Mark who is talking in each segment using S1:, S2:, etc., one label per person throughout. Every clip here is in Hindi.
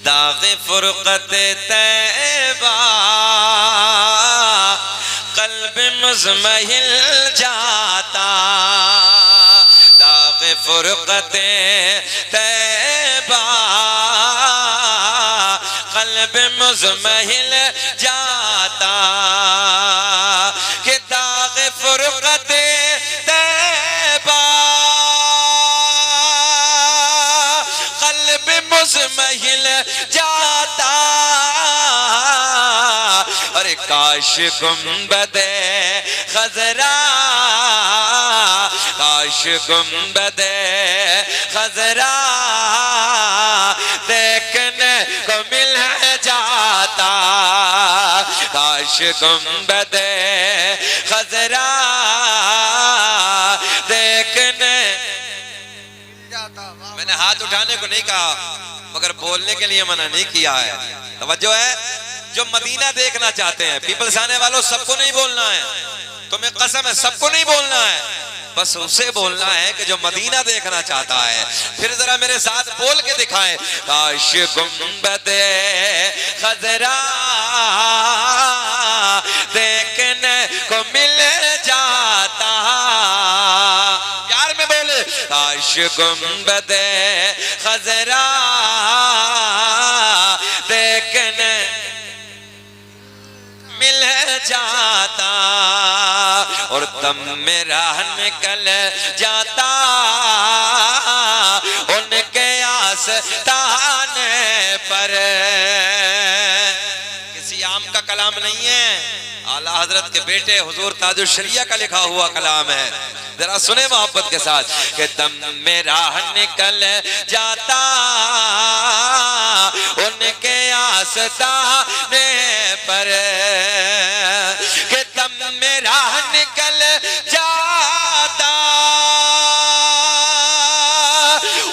S1: दाग़े फ़ुरक़त तैबा क़ल्ब मुज़महिल जाता, दाग़े फ़ुरक़त तैबा क़ल्ब मुज़महिल जाता, कि दाग़े फ़ुरक़त तैबा क़ल्ब मुज़महिल जाता। अरे काश गुंबदे खज़रा, काश गुंबदे खज़रा देखने को मिल जाता, काश गुंबदे खज़रा देखने जाता। मैंने हाथ उठाने को नहीं कहा मगर बोलने के लिए मना नहीं किया है। तवज्जो है। जो मदीना देखना चाहते हैं, पीपल्स आने वालों, सबको नहीं बोलना है, तुम्हें कसम है सबको नहीं बोलना है, बस उसे बोलना है कि जो मदीना देखना चाहता है। फिर जरा मेरे साथ बोल के दिखाएं, काश गुंबदे खज़रा देखने को मिल जाता। प्यार में बोले, काश गुंबदे खज़रा देखने मिल जाता, और दम मेरा निकल जाता उनके आस्ताने पर। किसी आम का कलाम नहीं है, आला हजरत के बेटे हुजूर ताजुल शरिया का लिखा हुआ कलाम है। जरा सुने मोहब्बत के साथ, कि दम मेरा निकल जाता उनके आस्ताने पर, कि दम मेरा निकल जाता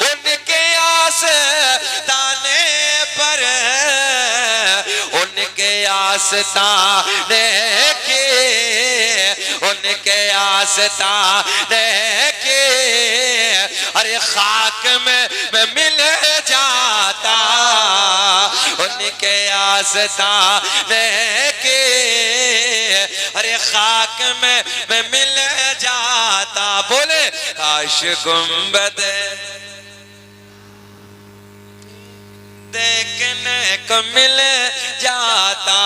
S1: उनके आस्ताने पर, उनके आस्ताने के, उनके आस्ताने के, अरे खाक में मैं मिल जाता उनके आस्ताने के, अरे खाक में मैं मिल जाता। बोले, काश गुंबदे देखने को मिल जाता।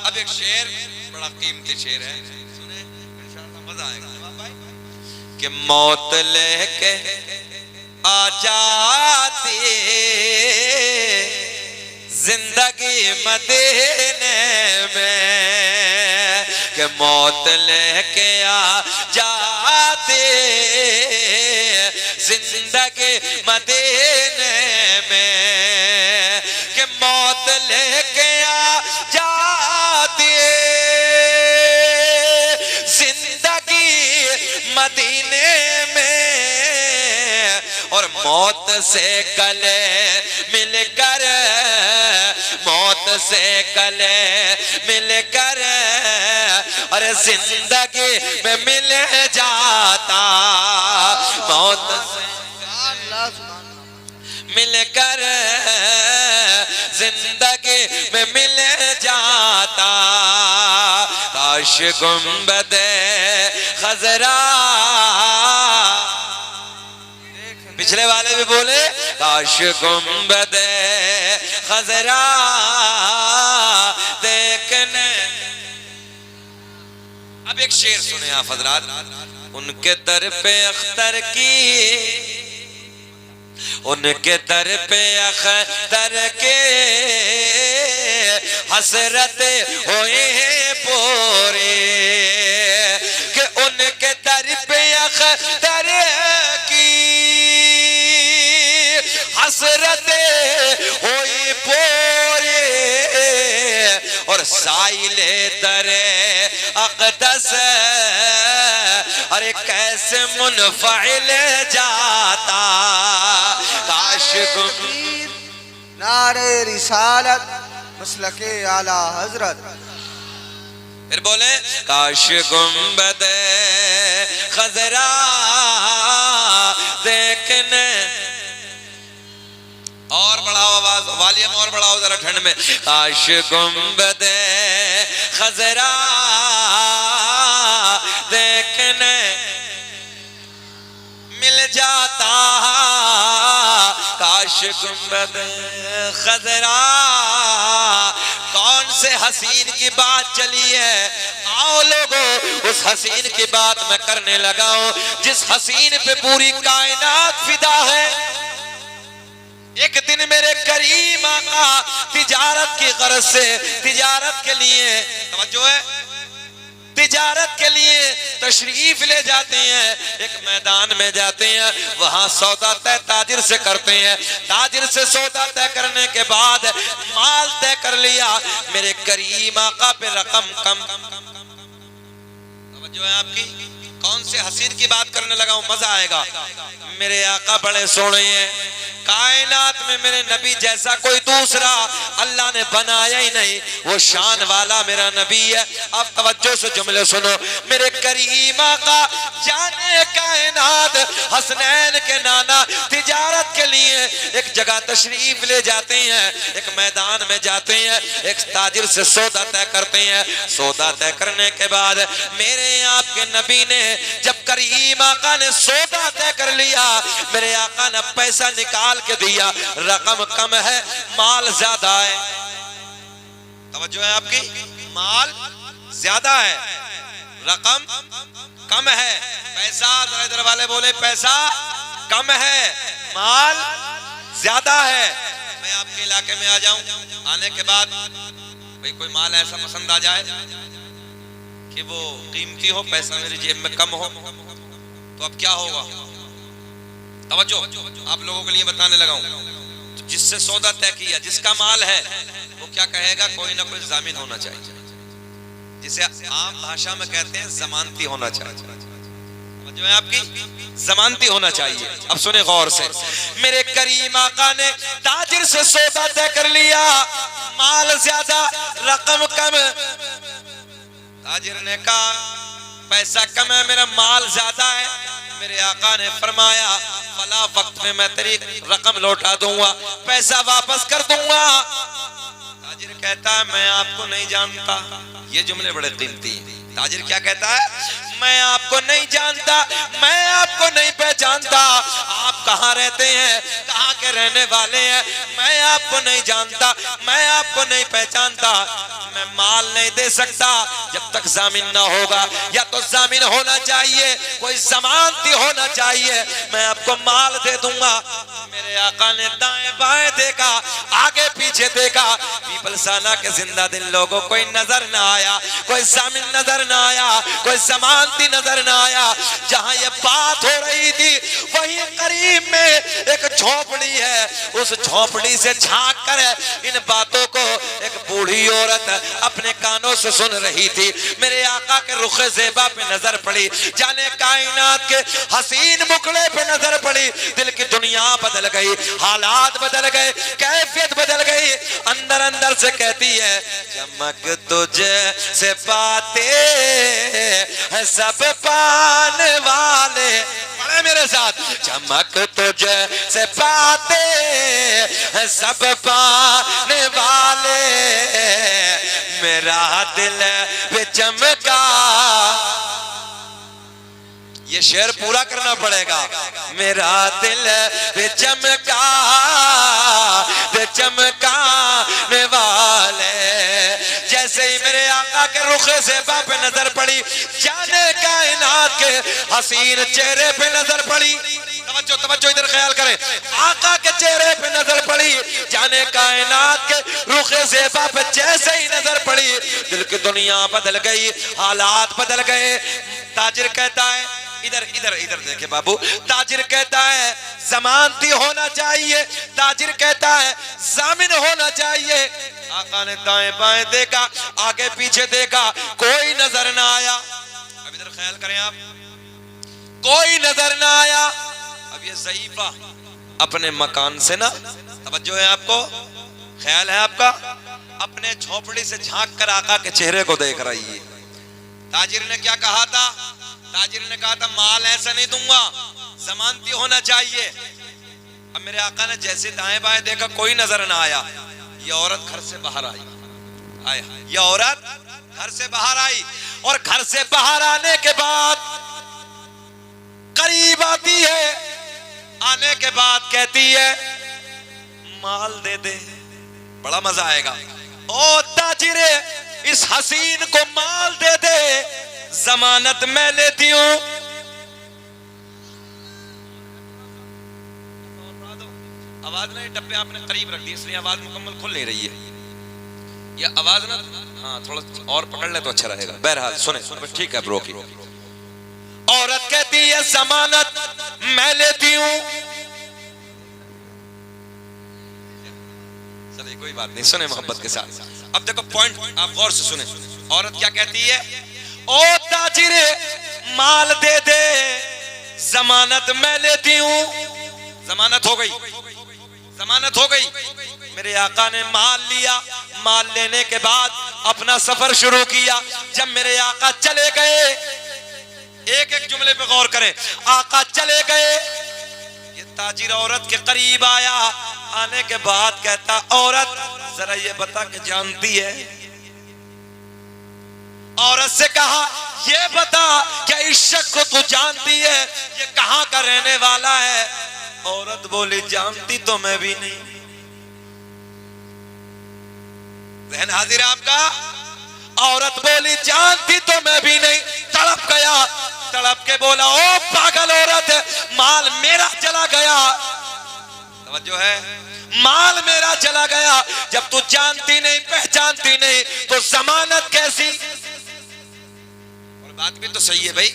S1: अब एक शेर, बड़ा कीमती शेर है, सुने इंशाअल्लाह मजा आएगा। कि मौत लेके आ जाती जिंदगी मदीने में, कि मौत लेके आ जाती जिंदगी मदीने में, कि मौत लेके आ जाती जिंदगी मदीने में, और मौत से गले मिलकर, मौत से गले मिलकर, अरे जिंदगी में मिल जाता, मौत से मिलकर जिंदगी में मिल जाता। काश गुंबदे खज़रा, पिछले वाले भी बोले, काश गुंबदे खज़रा देखने। अब एक शेर सुने आप हज़रात। उनके दर पे अख्तर की, उनके दर पे अख्तर के हसरत होए पूरे, कि उनके दर पे अख्तर की हसरत होई पूरे, और साइले दरे अक़दस, अरे कैसे मुनफ़इल जाता। काश
S2: नारे रिसालत मसलके आला हजरत।
S1: फिर बोले, काश गुंबदे खज़रा देखने और बढ़ाओ आवाज, वॉल्यूम और बढ़ाओ जरा ठंड में। काश गुंबदे खजरा देखने मिल जाता, काश गुंबद खजरा। कौन से हसीन की बात चली है, आओ लोगों उस हसीन की बात मैं करने लगा हूं, जिस हसीन पे पूरी कायनात फिदा है। एक दिन मेरे करीम आका तिजारत की गरज से, तिजारत के लिए, तवज्जो है, तिजारत के लिए तशरीफ ले जाते हैं। एक मैदान में जाते हैं, वहां सौदा तय ताजिर से करते हैं। ताजिर से सौदा तय करने के बाद माल तय कर लिया। मेरे करीम आका पे रकम कम, जो है आपकी, कौन से हसीन की बात करने लगा हूं, मजा आएगा। मेरे आका बड़े सोने हैं, कायनात में मेरे नबी जैसा कोई दूसरा अल्लाह ने बनाया ही नहीं, वो शान वाला मेरा नबी है। अब तवज्जो से जुमले सुनो। मेरे करीम आका जाने कायनात हसनैन के नाना तिजारत के लिए एक जगह तशरीफ ले जाते हैं, एक मैदान में जाते हैं, एक ताजिर से सौदा तय करते हैं। सौदा तय करने के बाद मेरे आपके नबी ने जब करीम आका ने सौदा तय कर लिया, मेरे आका ने पैसा निकाल के दिया। रकम कम है, माल ज्यादा है। तवज्जो है आपकी, माल ज्यादा है, रकम कम है। पैसा, जरा इधर वाले बोले, पैसा कम है, माल ज्यादा है। मैं आपके इलाके में आ जाऊं, आने के बाद भाई कोई माल ऐसा पसंद आ जाए कि वो कीमती हो, पैसा मेरी जेब में कम हो, तो अब क्या होगा? तवज्जो, आप लोगों के लिए बताने लगा हूं। तो जिससे सौदा तय किया, जिसका माल है, वो क्या कहेगा? कोई ना कोई जामिन होना चाहिए, जिसे आम भाषा में कहते हैं जमानती होना चाहिए। जो है आपकी, जमानती होना चाहिए। अब सुने गौर से, मेरे करीम आका ने ताजिर से सौदा तय कर लिया, माल ज्यादा रकम कम। ताजिर ने कहा पैसा कम है, मेरा माल ज्यादा है। मेरे आका ने फरमाया फला वक्त में मैं तेरी रकम लौटा दूंगा, पैसा वापस कर दूंगा। ताजिर कहता है मैं आपको नहीं जानता। ये जुमले बड़े कीमती हैं। ताजिर क्या कहता है? मैं आपको नहीं जानता, मैं आपको नहीं पहचानता। आप कहाँ रहते हैं, कहाँ के रहने वाले हैं, मैं आपको नहीं जानता, मैं आपको नहीं पहचानता। मैं माल नहीं दे सकता जब तक जामिन ना होगा। या तो जामिन होना चाहिए, कोई जमानती होना चाहिए, मैं आपको माल दे दूंगा। मेरे आका ने दाएं बाएं देखा, आगे पीछे देखा, पीपलसाना के जिंदा दिल लोगों कोई नजर ना आया, कोई जामिन नजर ना आया, कोई जमानती नजर ना आया। जहां ये बात हो रही थी वहीं करीब में एक झोपड़ी है, उस झोपड़ी से झांक कर इन बातों को एक बूढ़ी औरत अपने कानों से सुन रही थी। मेरे आका के रुखे ज़ेबा पे नजर पड़ी, जाने कायनात के हसीन मुखड़े पे नजर पड़ी। दिल की दुनिया बदल गई, हालात बदल गए, कैफियत बदल गई। अंदर अंदर से कहती है चमक तुझे से पाते हैं सब पाने वाले। पढ़े मेरे साथ, चमक तुझे से पाते हैं सब पाने वाले, मेरा दिल पे चमका। ये शेर पूरा करना पड़ेगा। मेरा दिल पे चमका पे चमकाने वाले। जैसे ही मेरे आका के रुखे ज़ेबा पे नजर पड़ी, जाने कायनात के हसीन चेहरे पे नजर पड़ी। तवज्जो तवज्जो, इधर ख्याल करें। आका के चेहरे पे नजर पड़ी, जाने कायनात के रुखे ज़ेबा पे जैसे ही नजर पड़ी, दिल की दुनिया बदल गई, हालात बदल गए। ताजिर कहता है, इधर इधर इधर देखे बाबू, ताजिर कहता है जमानती होना चाहिए, ताजिर कहता है जामिन होना चाहिए। आका ने दाएं बाएं देखा, आगे पीछे देखा, कोई नजर ना आया। अब इधर ख्याल करें आप, कोई नजर ना आया। अब ये ज़ईफा अपने मकान से ना, तवज्जो है आपको, ख्याल है आपका, अपने झोपड़ी से झांक कर आका के चेहरे को देख रही है। ताजिर ने क्या कहा था? ताजिर ने कहा था माल ऐसा नहीं दूंगा, जमानती होना चाहिए। अब मेरे आका ने जैसे दाएं बाएं देखा, कोई नजर ना आया। ये औरत घर से बाहर आई, ये औरत घर से बाहर आई, और घर से बाहर आने के बाद करीब आती है, आने के बाद कहती है माल दे दे, बड़ा मजा आएगा। ओ ताजिरे, इस हसीन को माल दे दे, जमानत मैं लेती हूं। आवाज ना, डब्बे आपने करीब रख दी इसलिए आवाज मुकम्मल खुल नहीं रही है। ये आवाज ना, हाँ थोड़ा और पकड़ ले तो अच्छा रहेगा। बहरहाल सुने, ठीक है ब्रो की। औरत कहती है जमानत मैं लेती हूं। चलिए कोई बात नहीं, सुने मोहब्बत के साथ। अब देखो पॉइंट, आप गौर से सुने। औरत क्या कहती है? ओ ताजिरे, माल दे दे, जमानत मैं लेती हूं। जमानत हो गई, जमानत हो गई। मेरे आका ने माल लिया, माल लेने के बाद अपना सफर शुरू किया। जब मेरे आका चले गए, एक एक जुमले पे गौर करें, आका चले गए, ये ताजिर औरत के करीब आया। आने के बाद कहता, औरत जरा ये बता के जानती है? औरत से कहा, ये बता क्या इस शख्स को तू जानती है? ये कहां का रहने वाला है? औरत बोली, जानती तो मैं भी नहीं। जहन हाजिर है आपका? औरत बोली, जानती तो मैं भी नहीं। तड़प गया, तड़प के बोला, ओ पागल औरत, माल मेरा चला गया। तवज्जो है, माल मेरा चला गया। जब तू जानती नहीं, पहचानती नहीं, तो जमानत कैसी? और बात भी तो सही है भाई,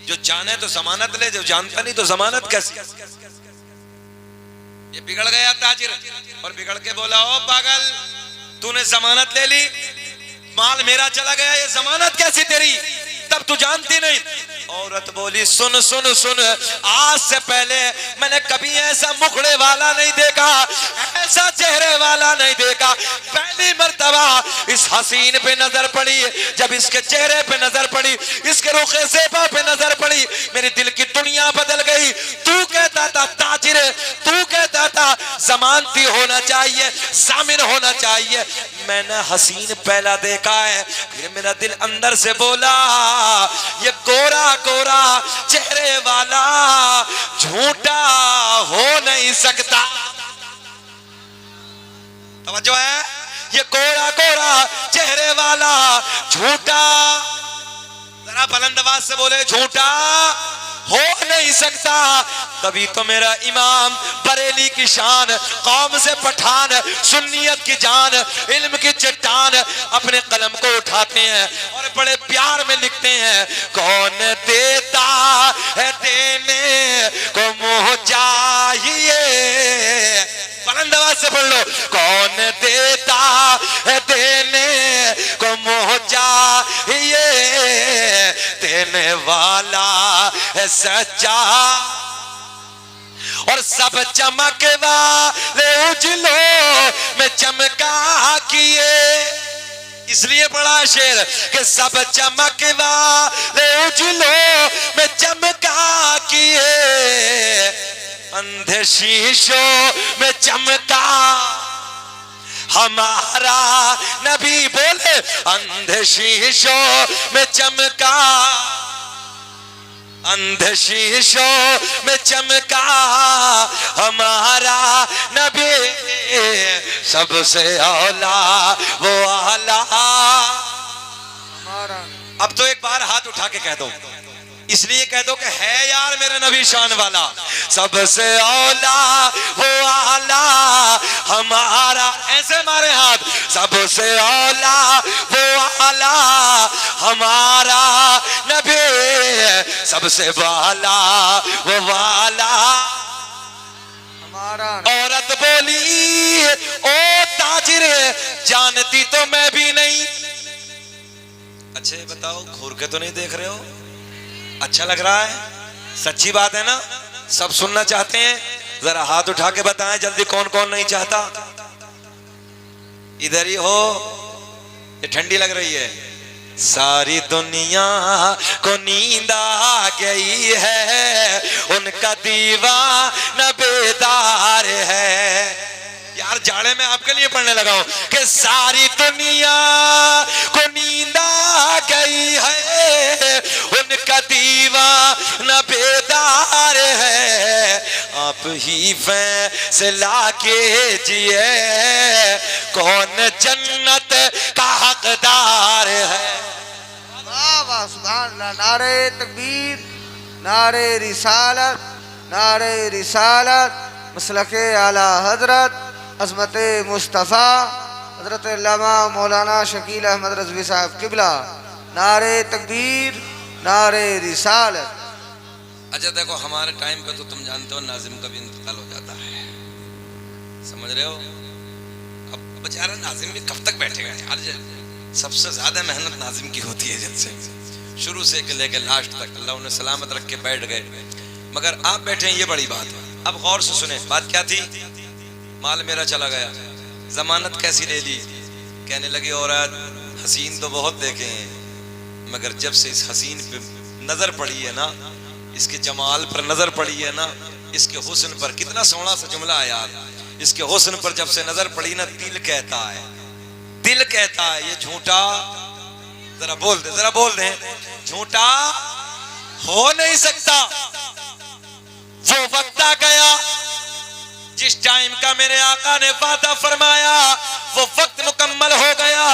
S1: जो जाने तो जमानत ले, जो जानता नहीं तो जमानत कैसी? ये बिगड़ गया ताजिर, और बिगड़ के बोला, ओ पागल, तूने जमानत ले ली, माल मेरा चला गया, ये जमानत कैसी तेरी? तब तू जानती नहीं। औरत बोली, सुन सुन सुन, आज से पहले मैंने कभी ऐसा मुखड़े वाला नहीं देखा, ऐसा चेहरे वाला नहीं देखा। पहली मर्तबा इस हसीन पे नजर पड़ी। जब इसके चेहरे पे नजर पड़ी, इसके रुखे सेबा पे नजर पड़ी, मेरे दिल की दुनिया बदल गई। तू कहता था ताजिर, तू कहता था जमानती होना चाहिए, सामिन होना चाहिए। मैंने हसीन पहला देखा है। फिर मेरा दिल अंदर से बोला, ये गोरा गोरा चेहरे वाला झूठा हो नहीं सकता। तवज्जो है, ये गोरा गोरा चेहरे वाला झूठा, जरा बुलंद आवाज से बोले, झूठा हो नहीं सकता। तभी तो मेरा इमाम बरेली की शान, कौम से पठान, सुन्नियत की जान, इल्म की चट्टान, अपने कलम को उठाते हैं और बड़े प्यार में लिखते हैं, कौन देता है देने को मुँह चाहिए। बुलंद आवाज से पढ़ लो, कौन देता है देने को मुँह चाहिए, देने वाला है सच्चा, और सब चमक वाले उजलों में चमका किए। इसलिए बड़ा शेर कि सब चमक वाले उजलों में चमका किए, अंधे शीशों में चमका हमारा नबी। बोले, अंधे शीशों में चमका, अंधे शीशों में चमका हमारा नबी, सबसे औला वो आला हमारा। अब तो एक बार हाथ उठा के कह दो, इसलिए कह दो कि है यार मेरे नबी शान वाला, सबसे औला वो आला हमारा। ऐसे मारे हाथ, सबसे औला वो आला हमारा नबी, सबसे वाला वो वाला हमारा। औरत बोली, ओ ताजिर, जानती तो मैं भी नहीं। अच्छे बताओ, घूर के तो नहीं देख रहे हो? अच्छा लग रहा है? सच्ची बात है ना? सब सुनना चाहते हैं? जरा हाथ उठा के बताएं जल्दी, कौन कौन नहीं चाहता? इधर ही हो, ये ठंडी लग रही है। सारी दुनिया को नींद आ गई है, उनका दीवाना बेदार है। यार जाड़े में आपके लिए पढ़ने लगा हूं कि सारी दुनिया को नींद आ गई है, उनका दीवाना बेदार है। आप ही फैसला कीजिए कौन जन्नत का हकदार है।
S2: वाह वाह सुभान अल्लाह। नारे तकबीर, नारे रिसालत, नारे रिसालत, मसलके आला हजरत अज़मत मुस्तफ़ा हजरत अल्लामा मौलाना शकील अहमद रज़वी साहब किबला। नारे तकबीर, नारे रिसालत।
S1: अच्छा देखो हमारे टाइम पे तो तुम जानते हो नाजिम का भी इंतकाल हो जाता है, समझ रहे हो। अब बेचारा नाजिम भी कब तक बैठेगा यार, सबसे ज्यादा मेहनत नाजिम की होती है, जब से शुरू से लेकर लास्ट तक अल्लाह उन्हें सलामत रख के बैठ गए, मगर आप बैठे हैं ये बड़ी बात है। अब गौर से सुने, बात क्या थी? माल मेरा चला गया, जमानत कैसी ले ली? कहने लगी औरत हसीन तो बहुत देखे हैं, मगर जब से इस हसीन पे नजर पड़ी है ना, इसके जमाल पर नजर पड़ी है ना, इसके हुस्न पर, कितना सोहना सा जुमला है यार, इसके हुस्न पर जब से नजर पड़ी ना, दिल कहता है, दिल कहता है ये झूठा, जरा बोल दे, जरा बोल दे, झूठा हो नहीं सकता। वो वक्त आ गया जिस टाइम का मेरे आका ने वादा फरमाया, वो वक्त मुकम्मल हो गया,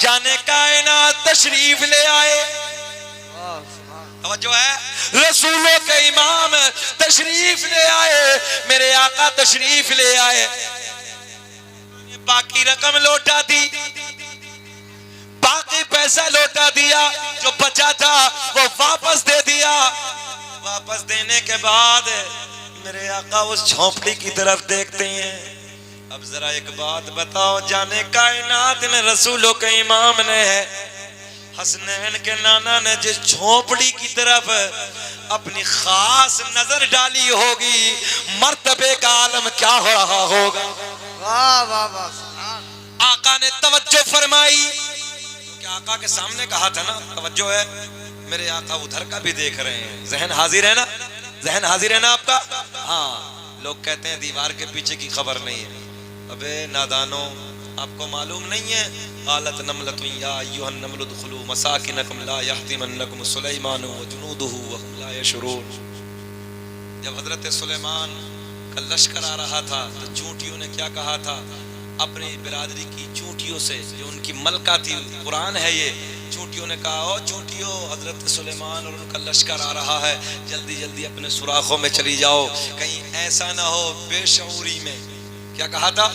S1: जाने कायनात तशरीफ ले आए। जो है रसूलों के इमाम तशरीफ ले आए, मेरे आका तशरीफ ले आए। बाकी रकम लौटा दी, बाकी पैसा लौटा दिया, जो बचा था वो वापस दे दिया। वापस देने के बाद मेरे आका उस झोंपड़ी की तरफ देखते हैं। अब जरा एक बात बताओ, जाने कायनात में रसूलों के इमाम ने, हसनैन के नाना ने जिस झोंपड़ी की तरफ अपनी खास नजर डाली होगी, मर्तबे का आलम क्या हो रहा होगा।
S2: वाह वाह वाह।
S1: आका ने तवज्जो फरमाई, क्योंकि आका के सामने कहा था ना, तवज्जो है, मेरे आका उधर का भी देख रहे हैं। जहन हाजिर है ना, जहन हाजिर है ना आपका। हाँ, लोग कहते हैं दीवार के पीछे की खबर नहीं है। अबे नादानो, आपको मालूम नहीं है, आलत नमलतुन या अय्युहन नमलु दुखुलू मसाकिनकुम ला यहतिमन्नकुम सुलैमान व जुनूदुहु व हुम ला यशउरून। जब हजरत सुलेमान का लश्कर आ रहा था तो चूंटियों ने क्या कहा था, अपनी बिरादरी की चूंटियों से, जो उनकी मलका थी, कुरान है ये, चूंटियों ने कहा, ओ चूंटियों, हजरत सुलेमान और उनका लश्कर आ रहा है, जल्दी जल्दी अपने सुराखों में चली जाओ, कहीं ऐसा ना हो बेशऊरी में, क्या कहा था,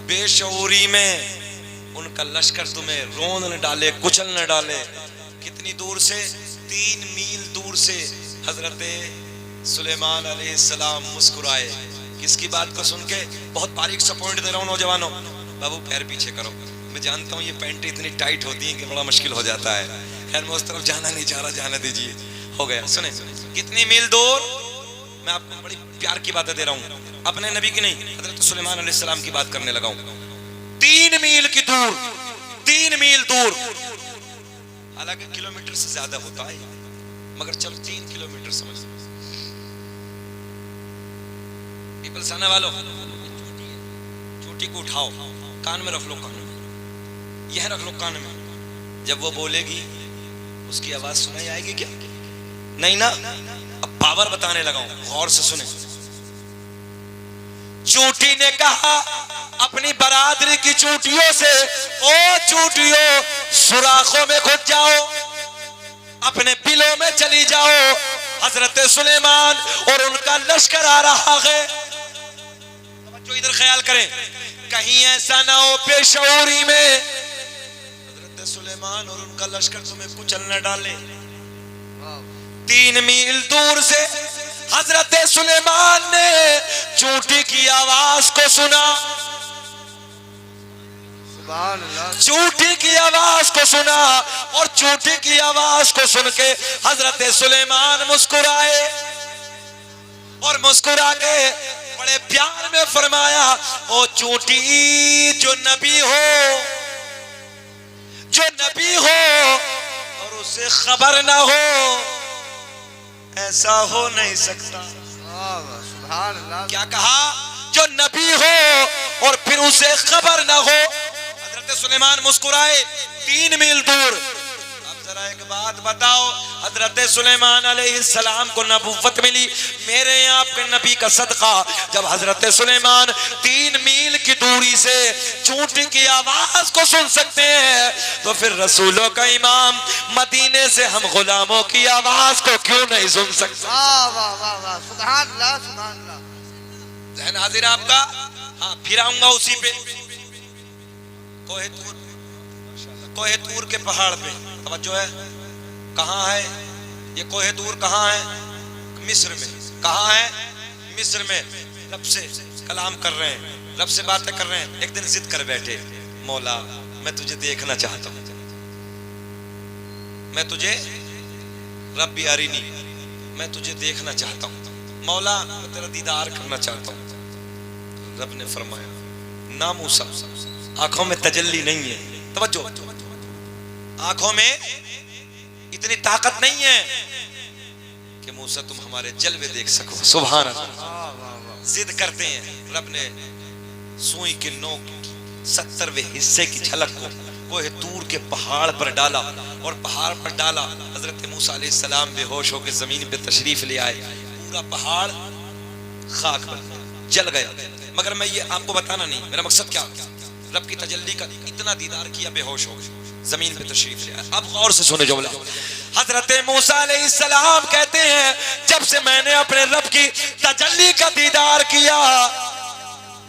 S1: बेशऊरी में उनका लश्कर तुम्हें रोन न डाले, कुचल न डाले। कितनी दूर से, 3 मील दूर से हजरत सुलेमान अलैहिस्सलाम मुस्कुराए। किसकी बात को सुन के? बहुत बारीक सा पॉइंट दे रहा हूं नौजवानों, बाबू पैर पीछे करो, मैं जानता हूं ये पैंट इतनी टाइट होती है कि बड़ा मुश्किल हो जाता है, खैर मैं उस तरफ जाना नहीं चाह रहा, जाने दीजिए, हो गया। सुने, कितनी मील दूर, मैं आपको बड़ी प्यार की बातें दे रहा हूं, अपने नबी की नहीं, हजरत सुलेमान अलैहिस्सलाम की बात करने लगा हूं। 3 मील की दूर, 3 मील दूर, हालांकि किलोमीटर से ज्यादा होता है, मगर चलो 3 किलोमीटर समझ लो। पीपल्स आने वालों, चोटी को उठाओ, कान में रख लो, कान में यह रख लो, कान में, जब वो बोलेगी उसकी आवाज सुनाई आएगी क्या? नहीं ना। अब पावर बताने लगा हूं, गौर से सुने। चूंटी ने कहा अपनी बरादरी की चूंटियों से, ओ चूंटियों, सुराखों में घुस जाओ, अपने बिलों में चली जाओ, हजरत सुलेमान और उनका लश्कर आ रहा है। जो इधर ख्याल करें, कहीं ऐसा ना हो बेशऊरी में हजरत सुलेमान और उनका लश्कर तुम्हें कुचल न डाले। 3 मील दूर से हजरत सुलेमान ने चूंटी की आवाज को सुना, चूंटी की आवाज को सुना, और चूंटी की आवाज को सुन के हजरत सुलेमान मुस्कुराए, और मुस्कुरा के बड़े प्यार में फरमाया, ओ चूंटी, जो नबी हो, जो नबी हो और उसे खबर ना हो, ऐसा हो नहीं सकता।
S2: सुभान अल्लाह।
S1: क्या कहा? जो नबी हो और फिर उसे खबर ना हो। हजरत सुलेमान मुस्कुराए 3 मील दूर। अब जरा एक बात बताओ, हजरत सुलेमान अलैहिस्सलाम को नबुव्वत मिली मेरे आपके नबी का सदका। जब हजरत सुलेमान 3 मील की दूरी से चूंटी की आवाज को सुन सकते हैं, तो फिर रसूलों का इमाम मदीने से हम गुलामों की आवाज को क्यों नहीं सुन सकते?
S2: वाह वाह वाह वाह, सुभान अल्लाह सुभान अल्लाह।
S1: ज़हन हाजिर है आपका? हाँ, फिर आऊंगा उसी पे। कोहे तूर के पहाड़ पे तवज्जो है। कहाँ है ये कोहे तूर? कहाँ है? मिस्र में। कहाँ है? मिस्र में। रब से कलाम कर रहे हैं, रब से बातें कर रहे हैं। एक दिन जिद कर बैठे, मौला मैं तुझे देखना चाहता हूँ, मैं तुझे रब्बी अरिनी, मैं तुझे देखना चाहता हूँ मौला, मैं तेरा दीदार करना चाहता हूँ। रब ने फरमाया ना मूसा, आंखों में तजल्ली नहीं है। तवज्जो, आंखों में इतनी ताकत नहीं है कि मूसा तुम हमारे जलवे देख सको। सुभान अल्लाह। जिद करते हैं। रब ने सुई के नोक 70वें हिस्से की झलक को कोहे तूर के पहाड़ पर डाला, और पहाड़ पर डाला हजरत मूसा अलैहिस्सलाम बेहोश होकर जमीन पे तशरीफ ले आए। पूरा पहाड़ खाक बन गया, जल गया। मगर मैं ये आपको बताना नहीं, मेरा मकसद क्या, रब की तजल्ली का इतना दीदार किया, बेहोश हो गए, जमीन पे तशरीफ ले आए। अब गौर से सुने जुमला। हजरत मूसा अलैहिस्सलाम कहते हैं जब से मैंने अपने रब की तजल्ली का दीदार किया,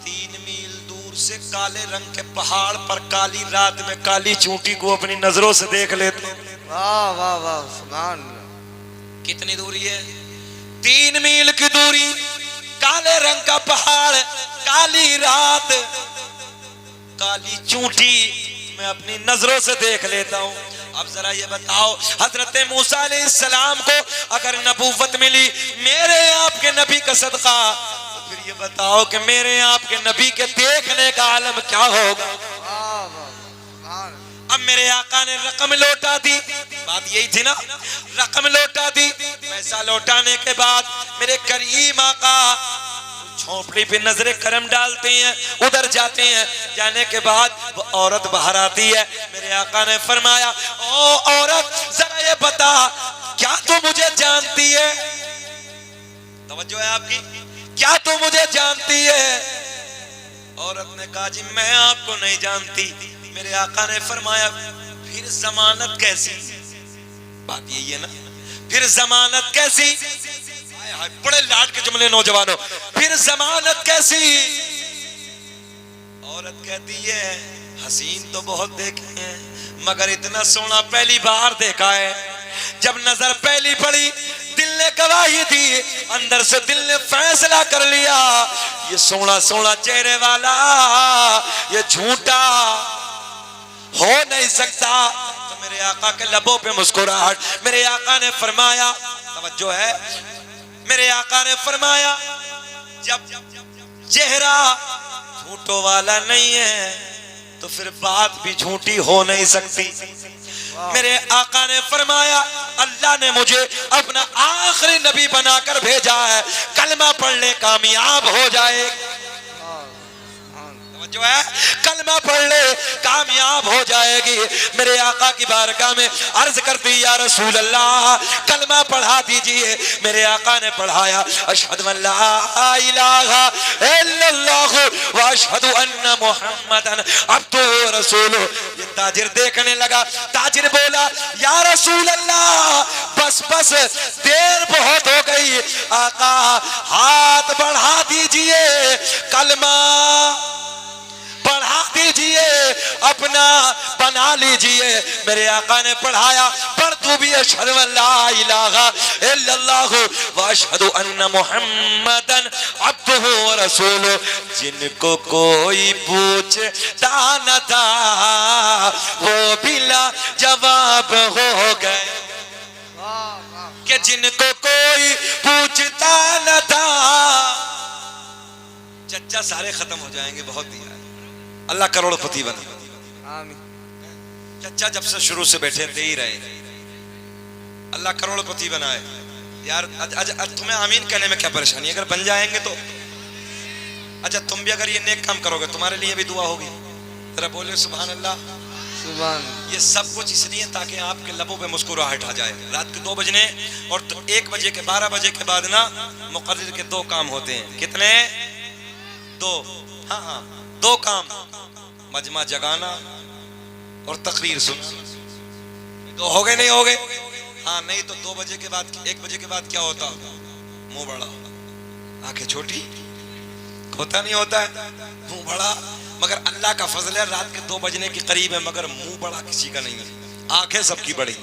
S1: 3 मील दूर से काले रंग के पहाड़ पर काली रात में काली चूंटी को अपनी नजरों से देख लेते।
S2: वाह वाह वाह, सुभान अल्लाह।
S1: कितनी दूरी है? 3 मील की दूरी, काले रंग का पहाड़, काली रात, काली चूंटी मैं अपनी नजरों से देख लेता हूं। अब जरा ये बताओ, हजरत मूसा अलैहिस्सलाम को अगर नबूवत मिली मेरे आपके नबी का सदका, तो फिर ये बताओ कि मेरे आपके नबी के देखने का आलम क्या होगा? अब मेरे आका ने रकम लौटा दी, बात यही थी ना, रकम लौटा दी। पैसा लौटाने के बाद मेरे करीम आका झोंपड़ी पे नजरे करम डालते हैं, उधर जाते हैं। जाने के बाद वो औरत बाहर आती है। मेरे आका ने फरमाया, ओ औरत जरा ये बता, क्या तू मुझे जानती है? तवज्जो है आपकी? क्या तू मुझे जानती है? औरत ने कहा जी मैं आपको नहीं जानती। मेरे आका ने फरमाया फिर जमानत कैसी? बात यही है ना, फिर जमानत कैसी? बड़े लाड के जुमले नौजवानों, फिर जमानत कैसी? औरत कहती है हसीन तो बहुत देखे हैं मगर इतना सोना पहली बार देखा है। जब नजर पहली पड़ी दिल ने गवाही दी, अंदर से दिल ने फैसला कर लिया ये सोना सोना चेहरे वाला ये झूठा हो नहीं सकता। तो मेरे आका के लबों पे मुस्कुराहट। मेरे आका ने फरमाया, तवज्जो है, मेरे आका ने फरमाया जब चेहरा झूठों वाला नहीं है तो फिर बात भी झूठी हो नहीं सकती। मेरे आका ने फरमाया अल्लाह ने मुझे अपना आखिरी नबी बनाकर भेजा है, कलमा पढ़ ले कामयाब हो जाए। जो है कलमा पढ़ ले कामयाब हो जाएगी। मेरे आका की बारगाह में अर्ज करती या रसूल अल्लाह कलमा पढ़ा दीजिए। मेरे आका ने पढ़ाया अशहदु अल्ला इलाहा इल्लल्लाह व अशहदु अन्ना मुहम्मदन अब्दुहु व रसूलुहु। ये ताजिर देखने लगा। ताजिर बोला या रसूल अल्लाह बस बस देर बहुत हो गई, आका हाथ बढ़ा दीजिए, कलमा पढ़ा दीजिए, अपना बना लीजिए। मेरे आका ने पढ़ाया पढ़ तू भी अशहदु अल्ला इलाहा इल्लल्लाह व अशहदु अन्ना मुहम्मदन अब्दुहु व रसूलुहु। जिनको कोई पूछता न था वो बिला जवाब हो गए, कि जिनको कोई पूछता न था। चच्चा सारे खत्म हो जाएंगे, बहुत दिया है, अल्लाह करोड़पति बना। चचा जब से शुरू से बैठे दे ही रहे, अल्लाह करोड़पति बनाए यार। तुम्हें आमीन कहने में क्या परेशानी है, अगर बन जाएंगे तो। अच्छा तुम भी अगर ये नेक काम करोगे तुम्हारे लिए भी दुआ होगी। जरा बोले सुभान अल्लाह।
S2: सुभान।
S1: ये सब कुछ इसलिए ताकि आपके लबों पे मुस्कुराहट आ जाए। रात के 2 बजने और 1 बजे के 12 बजे के बाद ना मुकर्रिर के 2 काम होते हैं। कितने? 2। हाँ हाँ 2 काम, मजमा जगाना और तकरीर सुनना। 2 हो गए नहीं हो गए? हाँ नहीं तो 2 बजे के बाद 1 बजे के बाद क्या होता? मुंह बड़ा, आंखें छोटी, होता नहीं होता है मुंह बड़ा। मगर अल्लाह का फजल है रात के 2 बजने के करीब है मगर मुंह बड़ा किसी का नहीं है, आंखें सबकी बड़ी।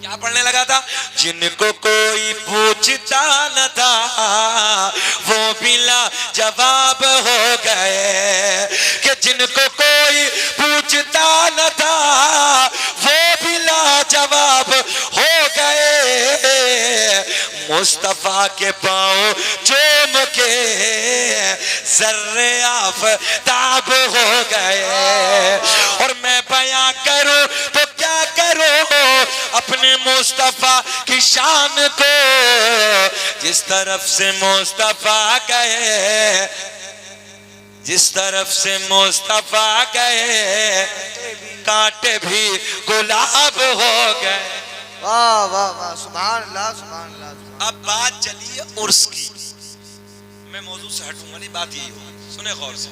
S1: क्या पढ़ने लगा था? जिनको कोई पूछता न था वो बिला जवाब हो गए, कि जिनको कोई पूछता न था वो बिला जवाब हो गए। मुस्तफा के पाँव चूम के जर्रे आफताब हो गए। और मैं बयां करूं तो क्या करूं अपने मुस्तफा की शान को, जिस तरफ से मुस्तफा गए, जिस तरफ से मुस्तफा गए कांटे भी गुलाब हो गए।
S2: वाह वाह वाह, सुभान अल्लाह सुभान अल्लाह।
S1: अब बात चली है उर्स की, मैं मौजूद से हटूंगा नहीं, बात यही होगी, सुने गौर से।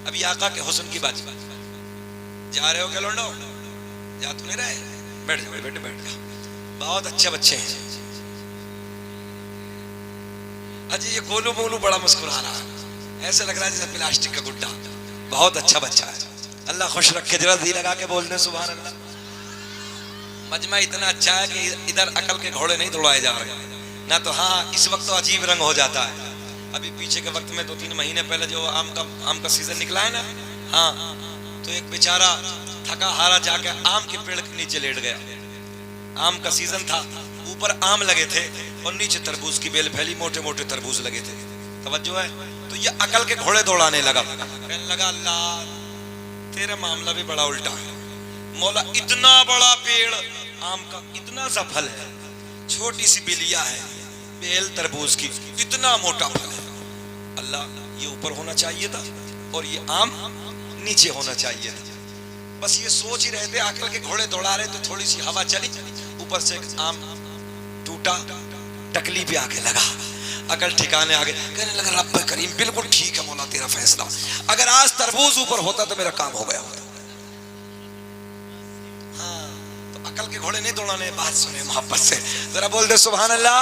S1: अभी आका के हुस्न की बात। जा रहे हो क्या लोंडो? जा तो नहीं रहे? बैठ जाओ बेटे बैठ जाओ, बहुत अच्छे बच्चे हैं। अजय ये गोलू मोलू बड़ा मुस्कुरा रहा है, ऐसे लग रहा है जैसे प्लास्टिक का गुड्डा। बहुत अच्छा बच्चा है, अल्लाह खुश रखे। जरा दी लगा के बोलने सुभान अल्लाह। मजमा इतना अच्छा है कि इधर अकल के घोड़े नहीं दौड़ाए जा रहे ना। तो हाँ इस वक्त तो अजीब रंग हो जाता है। अभी पीछे के वक्त में 2-3 महीने पहले जो आम का सीजन निकला है ना, हाँ तो एक बेचारा थका हारा जाके आम के पेड़ के नीचे लेट गया। आम का सीजन था, ऊपर आम लगे थे और नीचे तरबूज की बेल फैली, मोटे मोटे तरबूज लगे थे। तवज्जो है? तो ये अकल के घोड़े दौड़ाने लगा, कहने लगा अल्लाह तेरा मामला भी बड़ा उल्टा है मौला। इतना बड़ा पेड़ आम का, इतना सा फल है, छोटी सी बेलिया है, बेल तरबूज की, इतना मोटा फल है। अल्लाह ये ऊपर होना चाहिए था और ये आम नीचे होना चाहिए था। बस ये सोच ही रहे थे, अकल के घोड़े दौड़ा रहे तो थोड़ी सी हवा चली, ऊपर से एक आम टूटा, टकली पे आके लगा, अकल ठिकाने आ गए। कहने लगा रब्ब करीम बिल्कुल ठीक है मौला तेरा फैसला, अगर आज तरबूज ऊपर होता तो मेरा काम हो गया होता। हाँ तो अकल के घोड़े नहीं दौड़ाने, बात सुने मोहब्बत से, जरा बोल दे सुभान अल्लाह।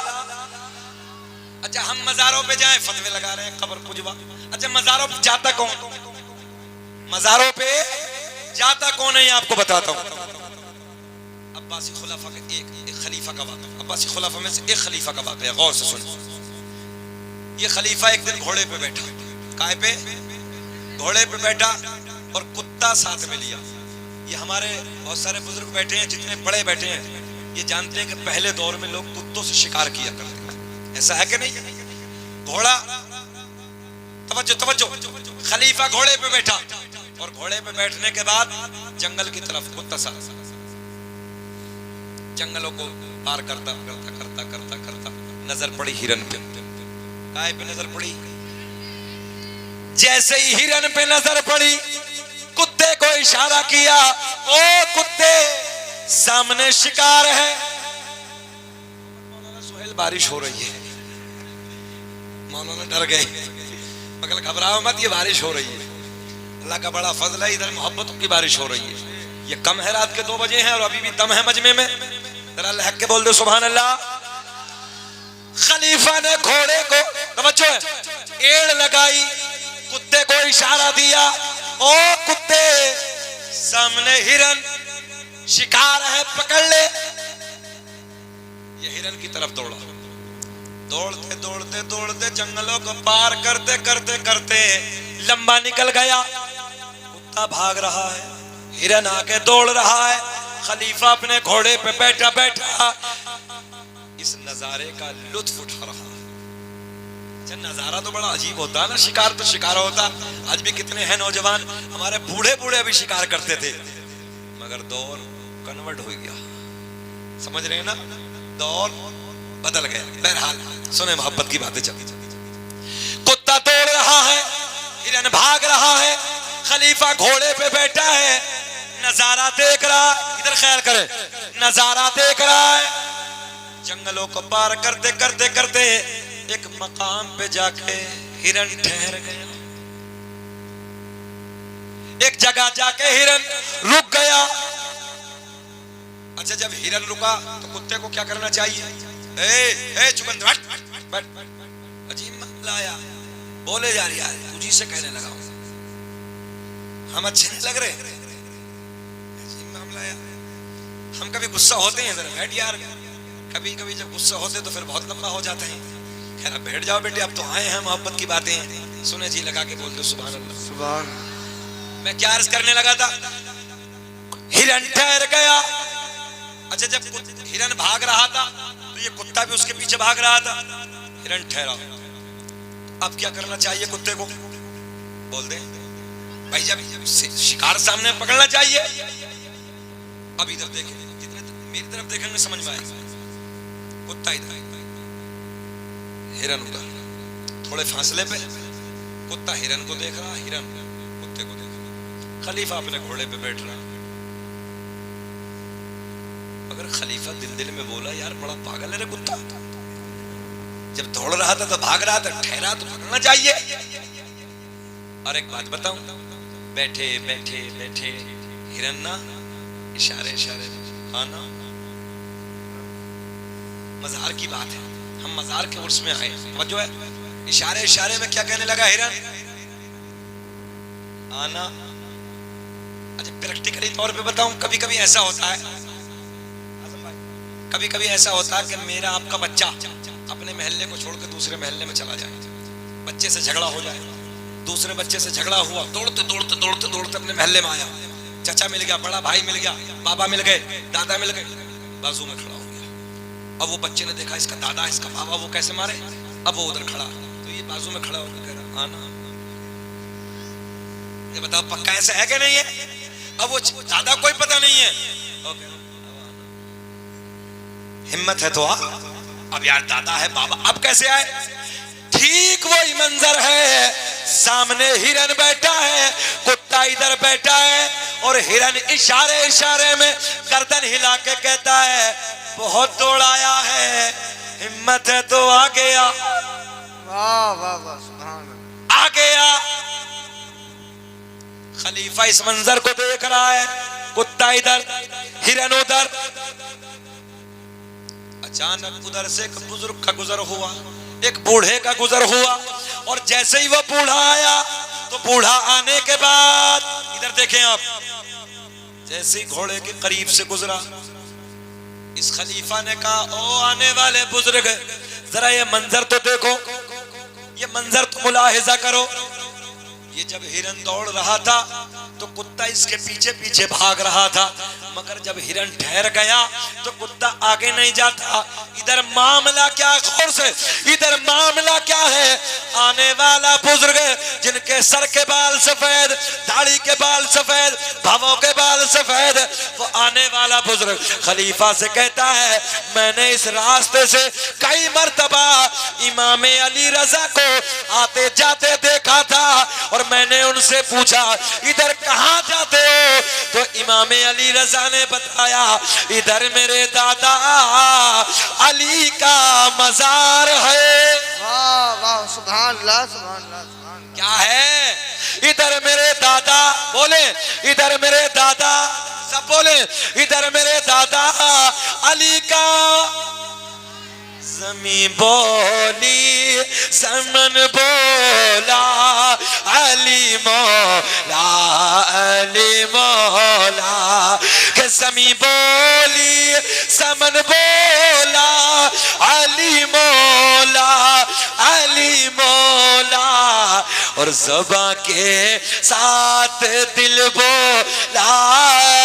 S1: अच्छा हम मजारों पे जाएं, फतवे लगा रहे हैं कब्र पुजवा। अच्छा मजारों पे जाता कौन? मजारों पे जाता कौन है ये आपको बताता हूं। अब्बासी खुलाफा का एक खलीफा का वाक़या, अब्बासी खुलाफा में से एक खलीफा का वाक़या, गौर से सुन। ये खलीफा एक दिन घोड़े पे बैठा, काय पे? घोड़े पे बैठा और कुत्ता साथ में लिया। ये हमारे बहुत सारे बुजुर्ग बैठे हैं, जितने बड़े बैठे हैं ये जानते हैं कि पहले दौर में लोग कुत्तों से शिकार किया करते हैं, ऐसा है कि नहीं? घोड़ा, तवज्जो तवज्जो, खलीफा घोड़े पे बैठा और घोड़े पे बैठने के बाद जंगल की तरफ कुत्ता सा जंगलों को पार करता करता करता करता करता नजर पड़ी हिरन पे। काय पे नजर पड़ी? जैसे ही हिरन पे नजर पड़ी कुत्ते को इशारा किया, ओ कुत्ते सामने शिकार है। मौलाना सुहेल बारिश हो रही है। मौलाना डर गए, मगर घबराओ मत, ये बारिश हो रही है, अल्लाह का बड़ा फजल है, इधर मोहब्बतों की बारिश हो रही है। ये कम है, रात के 2 बजे हैं और अभी भी दम है मजमे में। जरा लहक के बोल दो सुभान अल्लाह। खलीफा ने घोड़े को, तवज्जो है, एड़ लगाई, कुत्ते को इशारा दिया, ओ कुत्ते सामने हिरन शिकार है, पकड़ ले। ये हिरन की तरफ दौड़ा, दौड़ते दौड़ते दौड़ते जंगलों को पार करते करते करते लंबा निकल गया। कुत्ता भाग रहा है, हिरन आके दौड़ रहा है, खलीफा अपने घोड़े पे बैठा बैठा इस नजारे का लुत्फ उठा रहा है। अच्छा नजारा तो बड़ा अजीब होता है ना, शिकार तो शिकार होता। आज भी कितने हैं नौजवान, हमारे बूढ़े बूढ़े अभी शिकार करते थे, मगर दौर कन्वर्ट हो गया, समझ रहे हैं ना, दौर बदल गया। बहरहाल सुने मोहब्बत की बातें चलती चलती। कुत्ता दौड़ रहा है, हिरन भाग रहा है, खलीफा घोड़े पे बैठा है, नजारा देख रहा, इधर ख्याल करे, नजारा देख रहा है। जंगलों को पार करते करते करते एक मकाम पे जाके हिरन ठहर गया। एक जगह जाके हिरन रुक गया। अच्छा, जब हिरन रुका तो कुत्ते को क्या करना चाहिए? ए चुकंदर बैठ। अजीब मामला आया, बोले जा रही है, तुझी से कहने लगा हम अच्छे नहीं लग रहे। अजीब मामला आया। हम कभी गुस्सा होते हैं, जरा बैठ यार। कभी कभी जब गुस्सा होते तो फिर बहुत लंबा हो जाता है। खैर अब बैठ जाओ बेटे, अब तो आए हैं मोहब्बत की बातें सुने। जी लगा के बोल दो सुभान अल्लाह।
S2: सुभान।
S1: मैं क्या अर्ज करने लगा था? हिरन ठहर गया। अच्छा, जब हिरन भाग रहा था तो ये कुत्ता भी उसके पीछे भाग रहा था। हिरन ठहरा, अब क्या करना चाहिए कुत्ते को? बोल दे भाई, जब शिकार सामने पकड़ना चाहिए। अब इधर देखें, जितने मेरी तरफ देखेंगे समझ में आएगा। कुत्ता इधर, हिरन उधर, थोड़े फासले पे कुत्ता हिरन को देख रहा, हिरन कुत्ते को देख रहा। खलीफा अपने घोड़े पे बैठ रहा। अगर खलीफा दिल दिल में बोला, यार बड़ा पागल है रे कुत्ता, जब दौड़ रहा था तो भाग रहा था, ठहरा तो पकड़ना चाहिए। और एक बात बताऊं, बैठे बैठे बैठे हिरन ना इशारे इशारे खाना। मजार की बात है, हम मजार के उर्स में आए, जो है इशारे इशारे में क्या कहने लगा हिरन? आना। अच्छा, प्रैक्टिकली तौर पे बताऊं, कभी कभी ऐसा होता है, कभी कभी ऐसा होता है कि मेरा आपका बच्चा अपने महल्ले को छोड़कर दूसरे महल्ले में चला जाए, बच्चे से झगड़ा हो जाए, दूसरे बच्चे से झगड़ा हुआ, दौड़ते दौड़ते दौड़ते दौड़ते अपने महल्ले में आया, चाचा मिल गया, बड़ा भाई मिल गया, बाबा मिल गए, दादा मिल गए, बाजू में खड़ा हो गया। अब वो बच्चे ने देखा इसका दादा इसका बाबा वो कैसे मारे, अब वो उधर खड़ा, तो ये बाजू में खड़ा होकर कह रहा आना। ये बताओ पक्का ऐसा है कि नहीं है? अब वो दादा कोई पता नहीं है, हिम्मत है तो आ। अब यार दादा है बाबा, अब कैसे आए? ठीक वही मंजर है, सामने हिरन बैठा है, कुत्ता इधर बैठा है, और हिरन इशारे इशारे में गर्दन हिला के कहता है बहुत दौड़ाया है, हिम्मत है तो आ गया।
S2: वाह वाह वाह, सुभान।
S1: आ गया। खलीफा इस मंजर को देख रहा है, कुत्ता इधर, हिरन उधर। अचानक उधर से एक बुजुर्ग का गुजर हुआ, एक बूढ़े का गुजर हुआ, और जैसे ही वो बूढ़ा आया तो बूढ़ा आने के बाद इधर देखें आप, जैसे ही घोड़े के करीब से गुजरा, इस खलीफा ने कहा ओ आने वाले बुजुर्ग, जरा ये मंजर तो देखो, ये मंजर तो मुलाहिजा करो। ये जब हिरन दौड़ रहा था तो कुत्ता इसके पीछे पीछे भाग रहा था, मगर जब हिरन ठहर गया तो कुत्ता आगे नहीं जाता। इधर मामला क्या, गौर से, इधर मामला क्या है? आने वाला बुजुर्ग जिनके सर के बाल सफेद, दाढ़ी के बाल सफेद, भवों के बाल सफेद, वो आने वाला बुजुर्ग खलीफा से कहता है मैंने इस रास्ते से कई मर्तबा इमाम अली रजा को आते जाते देखा था, और मैंने उनसे पूछा इधर कहां जाते हो, तो इमाम अली रजा ने बताया इधर मेरे दादा अली का मजार है।
S2: वाह वाह, सुभान अल्लाह, सुभान अल्लाह, सुभान अल्लाह।
S1: क्या है? इधर मेरे दादा, बोले इधर मेरे दादा, सब बोले इधर मेरे दादा अली का। जमी बोली समन बोला अली मौला, अली मौला, के जमी बोली समन बोला अली मौला, अली मौला, और ज़बां के साथ दिल बोला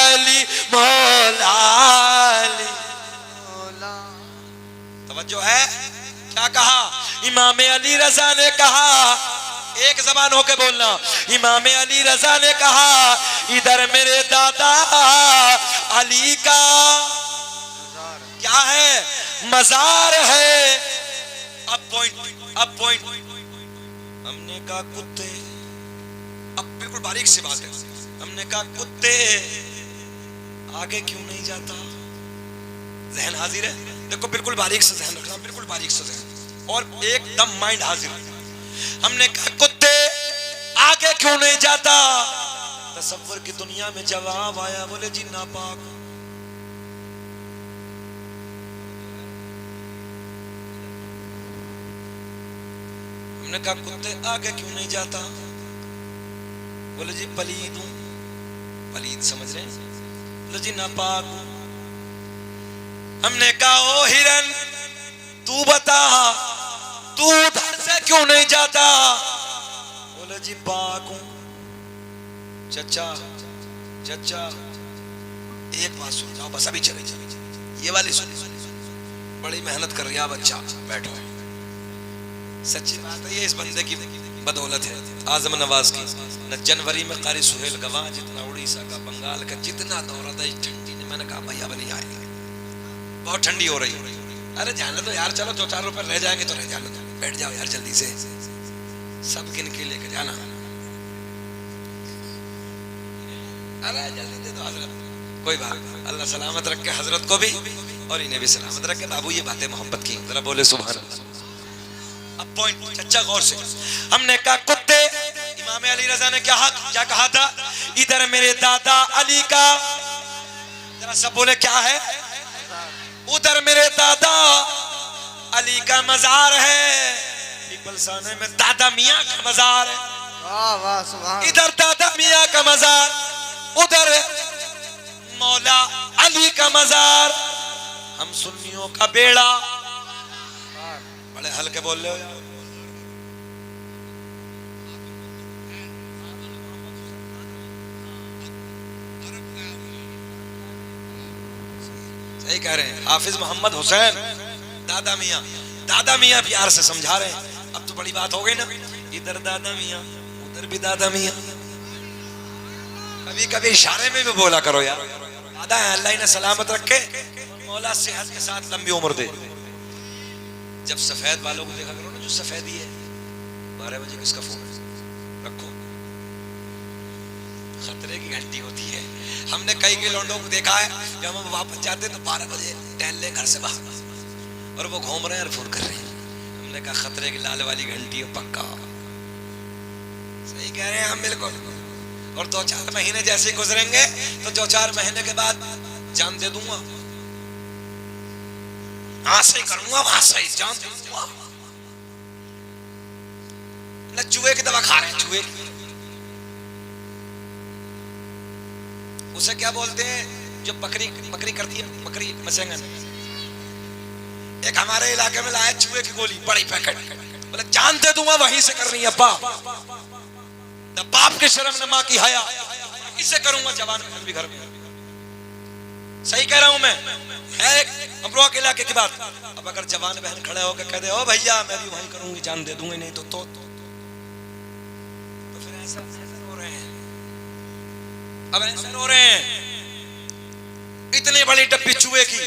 S1: अली मौला, अली जो है। क्या कहा? इमाम अली रजा ने कहा, एक जबान होके बोलना, इमाम अली रजा ने कहा इधर मेरे दादा अली का क्या है, मजार है। अब पॉइंट हमने कहा कुत्ते, अब बिल्कुल बारीक सी बात है, हमने कहा कुत्ते आगे क्यों नहीं जाता? जहन हाजिर है, देखो बिल्कुल बारीक से जहन रखना, बिल्कुल बारीक से जहन और एकदम माइंड हाजिर। हमने कहा कुत्ते आगे क्यों नहीं जाता? तसव्वुर की दुनिया में जवाब आया, बोले जी नापाक। हमने कहा कुत्ते आगे क्यों नहीं जाता? बोले जी पलीद हूं। पलीद समझ रहे हैं? बोले जी नापाक हूं। हमने कहा ओ हिरन तू बता तू उधर से क्यों नहीं जाता? बोले जी पाक हूं। चचा एक बात सुन जाओ, बस अभी चले ये वाली सुन, बड़ी मेहनत कर रहा बच्चा, बैठो। सच्ची बात है, ये इस बंदे की बदौलत है, आजम नवाज की। न जनवरी में कारी सुहेल गवाह जितना उड़ीसा का, बंगाल का जितना दौरा था इस ठंडी ने। मैंने कहा भैया अब नहीं आएगा, बहुत ठंडी हो रही है। अरे जाने दो यार, चलो 2-4 रुपए रह जाएंगे तो रह जाने दो, बैठ जाओ यार जल्दी से, सब गिन के लेके जाना। अरे जल्दी दे दो हजरत, कोई बात, अल्लाह सलामत रखे हजरत को भी और इन्हें भी सलामत रखे। बाबू ये बातें मोहब्बत की, जरा बोले सुभान अल्लाह। अब पॉइंट चच्चा गौर से, हमने कहा कुत्ते, इमाम अली रजा ने क्या कहा था? इधर मेरे दादा अली का, जरा सब बोले क्या है? उधर मेरे दादा अली का मजार है। पीपलसाने में दादा मियाँ का मजार है।
S2: वाह वाह सुभान।
S1: इधर दादा मियाँ का मजार, उधर मौला अली का मजार। हम सुन्नियों का बेड़ा, बड़े हल्के बोल रहे हो यार। सही कह रहे हैं हाफिज मोहम्मद हुसैन दादा मियाँ प्यार से समझा रहे हैं। अब तो बड़ी बात हो गई ना, इधर दादा मियाँ उधर भी दादा मियाँ। कभी कभी इशारे में भी बोला करो यार। दादा है, अल्लाह इन्हें सलामत रखे, मौला सेहत के साथ लंबी उम्र दे। जब सफेद वालों को देखा करो ना, जो सफेदी है, 12 बजे किसका फोन है रखो, खतरे की घंटी होती है। हमने कई लौंडों को देखा है, जब हम वापस जाते तो 12 बजे टहल ले घर से बाहर, और वो घूम रहे हैं और फोन कर रहे हैं। हमने कहा खतरे की लाल वाली घंटी है पक्का। सही कह रहे हैं हम बिल्कुल। और 2-4 महीने जैसे गुजरेंगे तो 2-4 महीने के बाद जान दे दूंगा, हाँ सही करूंगा, वहां सही जान दे दूंगा। न चूहे की दवा खा रहे हैं, चूहे की। उसे क्या बोलते हैं जो बकरी करती है, बकरी मसेंगन। एक हमारे इलाके में लाया चूहे की गोली, बड़ी पैकेट, बोले जान दे दूंगा, वहीं से करनी है न बाप की शर्म न माँ की हया, इसे करूंगा। जवान बहन भी घर में, सही कह रहा हूं मैं, है एक अमरोहा के इलाके की बात। अब अगर जवान बहन खड़े होकर कह दे ओ भैया मैं भी वहीं करूंगी, जान दे दूंगी, नहीं तो फिर ऐसा रो रहे हैं। अब ऐसा रो रहे हैं, इतनी बड़ी डब्बी चूहे की,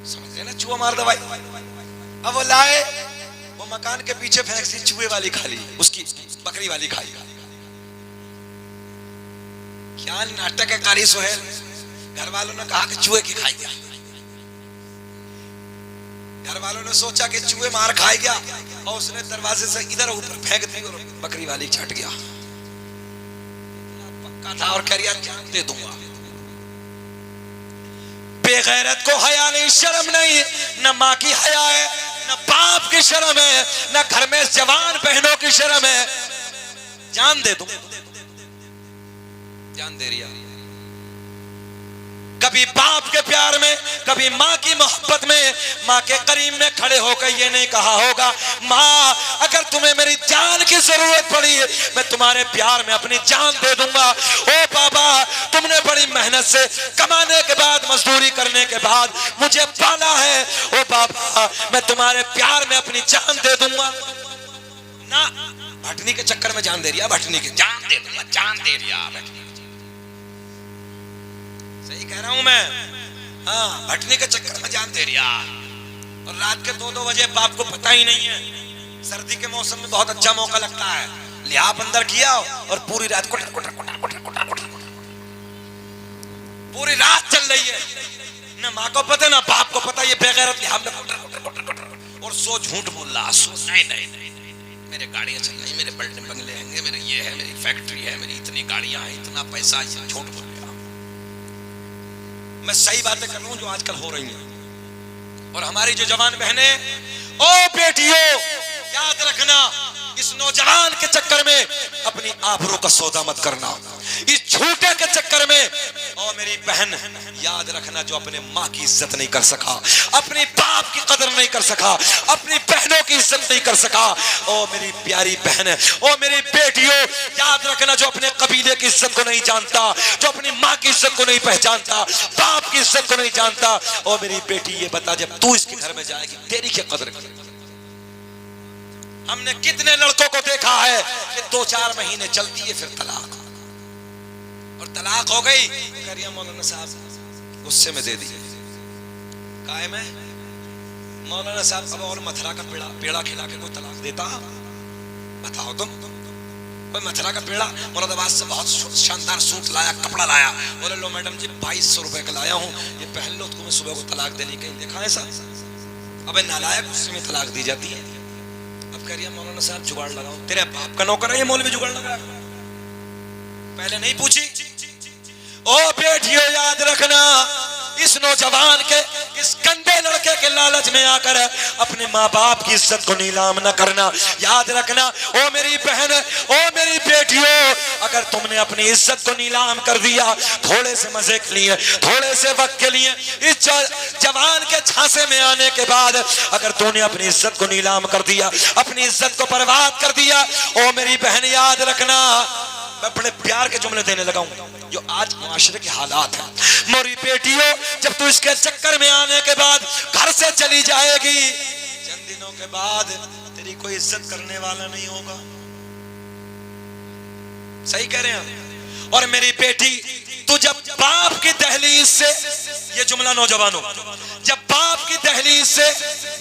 S1: समझ रहे ना, चूहा मार दवाई। अब वो लाए, वो मकान के पीछे फेंक सी, चूहे वाली खाली, उसकी बकरी वाली खाई। क्या नाटक है कारी सुहेल। घर वालों ने कहा कि चूहे की खाई गया, घर वालों ने सोचा कि चूहे मार खाई गया, और उसने दरवाजे से इधर ऊपर फेंक दी और बकरी वाली छट गया। पक्का था और कह रहा जान दे दूंगा। बेगैरत को हया नहीं, शर्म नहीं, न माँ की हया है, न बाप की शर्म है, न घर में जवान बहनों की शर्म है। जान दे दूं, जान दे रिया। कभी बाप के प्यार में, कभी माँ की मोहब्बत में, माँ के करीब में खड़े होकर ये नहीं कहा होगा माँ अगर तुम्हें मेरी जान की जरूरत पड़ी मैं तुम्हारे प्यार में अपनी जान दे दूंगा। ओ बाबा तुमने बड़ी मेहनत से कमाने के बाद, मजदूरी करने के बाद मुझे पाला है, ओ बाबा मैं तुम्हारे प्यार में अपनी जान दे दूंगा ना। भटनी के चक्कर में जान दे रही है, भटनी के जान दे दूंगा, जान दे रही है। सही कह रहा हूं मैं? हाँ, भटनी के चक्कर में जान दे रही है। और रात के 2-2 बजे बाप को पता ही नहीं है। सर्दी के मौसम में बहुत अच्छा मौका लगता है, लिहाफ अंदर किया और पूरी रात कुटर कुटर कुटर कुटर कुटर कुटर पूरी रात चल रही है। न माँ को पता ना बाप को पता, ये बेगैरत लिहाफ में कुटर कुटर कुटर कुटर और सो झूठ बोल रहा। सो नहीं नहीं नहीं, मेरे गाड़ियां चल रही, मेरे बिल्डिंग बंगले हैं, मेरे ये है, मेरी फैक्ट्री है, मेरी इतनी गाड़ियां हैं, इतना पैसा, ये झूठ बोल रहा। मैं सही बातें कर रहा हूं जो आजकल हो रही हैं। और हमारी जो जवान बहनें, ओ बेटियों, याद रखना, इस नौजवान के चक्कर में अपनी आबरू का सौदा मत करना। इस झूठे के चक्कर में, ओ मेरी बहन याद रखना, जो अपने माँ की इज्जत नहीं कर सका, अपने बाप की कदर नहीं कर सका, अपनी बहनों की इज्जत नहीं कर सका, ओ मेरी प्यारी बहन, ओ मेरी बेटियों, याद रखना, जो अपने कबीले की इज्जत को नहीं जानता, जो अपनी माँ की इज्जत को नहीं पहचानता, बाप की इज्जत को नहीं जानता, ओ मेरी बेटी ये बता, जब तू इसके घर में जाएगी तेरी क्या कदर करेगी? हमने कितने लड़कों को देखा है कि 2-4 महीने चलती है, फिर तलाक, और तलाक हो गई, करिया मौलाना साहब गुस्से में दे दी। कायम है मौलाना साहब, अब और मथुरा का पेड़ा खिला के कोई तलाक देता? बताओ तुम। कोई मथुरा का पेड़ा, मुरादाबाद से बहुत शानदार सूट लाया, कपड़ा लाया, बोले लो मैडम जी 2200 रुपए का लाया हूँ, ये पहन लो, तुम्हें सुबह को तलाक देनी, कहीं देखा ऐसा? अबे नालायक, गुस्से में तलाक दी जाती है। अब कह रही है मौलाना साहब जुगाड़ लगाओ, तेरे बाप का नौकर है ये मौलवी, जुगाड़ लगा? पहले नहीं पूछी? ओ बेटियों याद रखना, इस नौजवान के, इस गंदे लड़के के लालच में आकर अपने माँ बाप की इज्जत को नीलाम न करना। याद रखना, ओ मेरी बहन, ओ मेरी बेटियों, अगर तुमने अपनी इज्जत को नीलाम कर दिया थोड़े से मजे के लिए, थोड़े से वक्त के लिए, इस जवान के झांसे में आने के बाद अगर तूने अपनी इज्जत को नीलाम कर दिया, अपनी इज्जत को बर्बाद कर दिया, ओ मेरी बहन याद रखना, मैं बड़े प्यार के जुमले देने लगा हूं जो आज मुआशरे के हालात हैं। मेरी बेटियों, जब तू इसके चक्कर में आने के बाद घर से चली जाएगी, चंद दिनों के बाद तेरी कोई इज्जत करने वाला नहीं होगा। सही कह रहे हैं? और मेरी बेटी, तू जब बाप की दहलीज से, ये जुमला नौजवानों, जब बाप की दहलीज से,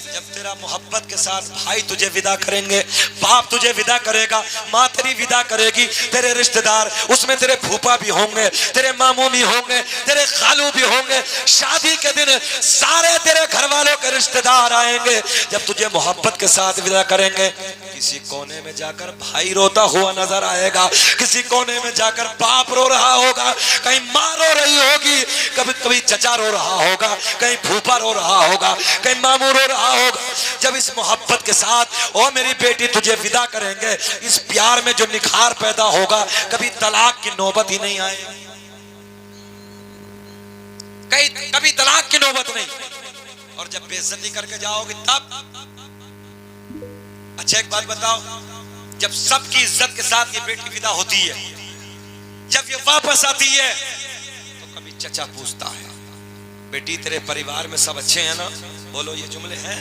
S1: जब तेरा मोहब्बत के साथ भाई तुझे विदा करेंगे, बाप तुझे विदा करेगा, माँ तेरी विदा करेगी, तेरे रिश्तेदार, उसमें तेरे फूफा भी होंगे, तेरे मामू भी होंगे, तेरे खालू भी होंगे, शादी के दिन सारे तेरे घर वालों के रिश्तेदार आएंगे। जब तुझे मोहब्बत के साथ विदा करेंगे, किसी कोने में जाकर भाई रोता हुआ नजर आएगा, किसी कोने में जाकर बाप रो रहा होगा, कहीं माँ रो रही होगी, कभी कभी चचा रो रहा होगा, कहीं फूफा रो रहा होगा, कहीं मामू रो रहा होगा। जब इस मोहब्बत के साथ ओ मेरी बेटी तुझे विदा करेंगे, इस प्यार में जो निखार पैदा होगा, कभी तलाक की नौबत ही नहीं आएगी, कभी तलाक की नौबत नहीं। और जब बेइज्जती करके जाओगे तब, अच्छा एक बात बताओ, जब सबकी इज्जत के साथ ये बेटी विदा होती है, जब ये वापस आती है, तो कभी चचा पूछता है, बेटी तेरे परिवार में सब अच्छे हैं ना? बोलो ये जुमले हैं।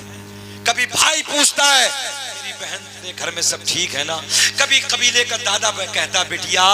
S1: कभी भाई पूछता है, मेरी बहन तेरे घर में सब ठीक है ना? कभी कबीले का दादा कहता, बेटिया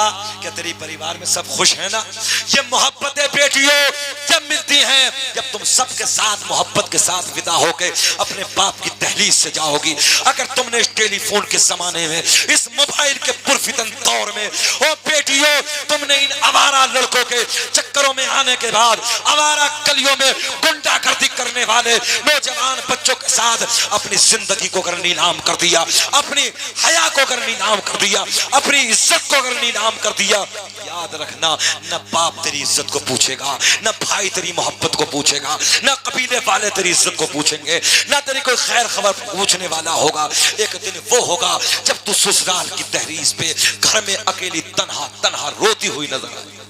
S1: क्या तेरी परिवार में सब खुश है ना? ये मोहब्बतें बेटियों जब मिलती हैं, जब तुम सबके साथ मोहब्बत के साथ विदा होके अपने बाप की दहलीज से जाओगी। अगर तुमने इस टेलीफोन के जमाने में, इस मोबाइल के पुरफितन दौर में, ओ बेटियों, तुमने इन आवारा लड़कों के चक्करों में आने के बाद, आवारा गलियों में गुंडागर्दी करने वाले नौजवान बच्चों के साथ अपनी जिंदगी को अगर नीलाम कर दिया, अपनी हया को अगर नीलाम कर दिया, अपनी इज्जत को अगर नीलाम कर दिया, याद रखना, न बाप तेरी इज्जत को पूछेगा, न भाई तेरी मोहब्बत को पूछेगा, न कबीले वाले तेरी इज्जत को पूछेंगे, न तेरी कोई खैर खबर पूछने वाला होगा। एक दिन वो होगा जब तू ससुराल की दहलीज पे घर में अकेली तन्हा तन्हा रोती हुई नजर आएगी,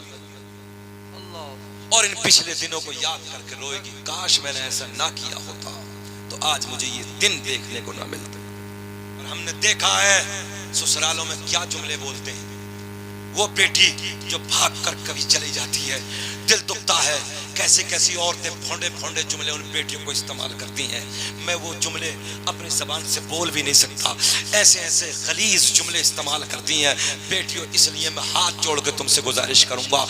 S1: और इन पिछले दिनों को याद करके रोएगी, काश मैंने ऐसा ना किया होता तो आज मुझे ये दिन देखने को ना मिलते। और हमने देखा है ससुरालों में क्या जुमले बोलते हैं। वो बेटी जो भाग कर कभी चली जाती है, दिल दुखता है,
S3: कैसे कैसी औरतें भोंडे भोंडे जुमले उन बेटियों को इस्तेमाल करती हैं। मैं वो जुमले अपनी ज़बान से बोल भी नहीं सकता, ऐसे ऐसे गलीज जुमले इस्तेमाल करती हैं बेटियों। इसलिए मैं हाथ जोड़ के तुमसे गुजारिश करूंगा,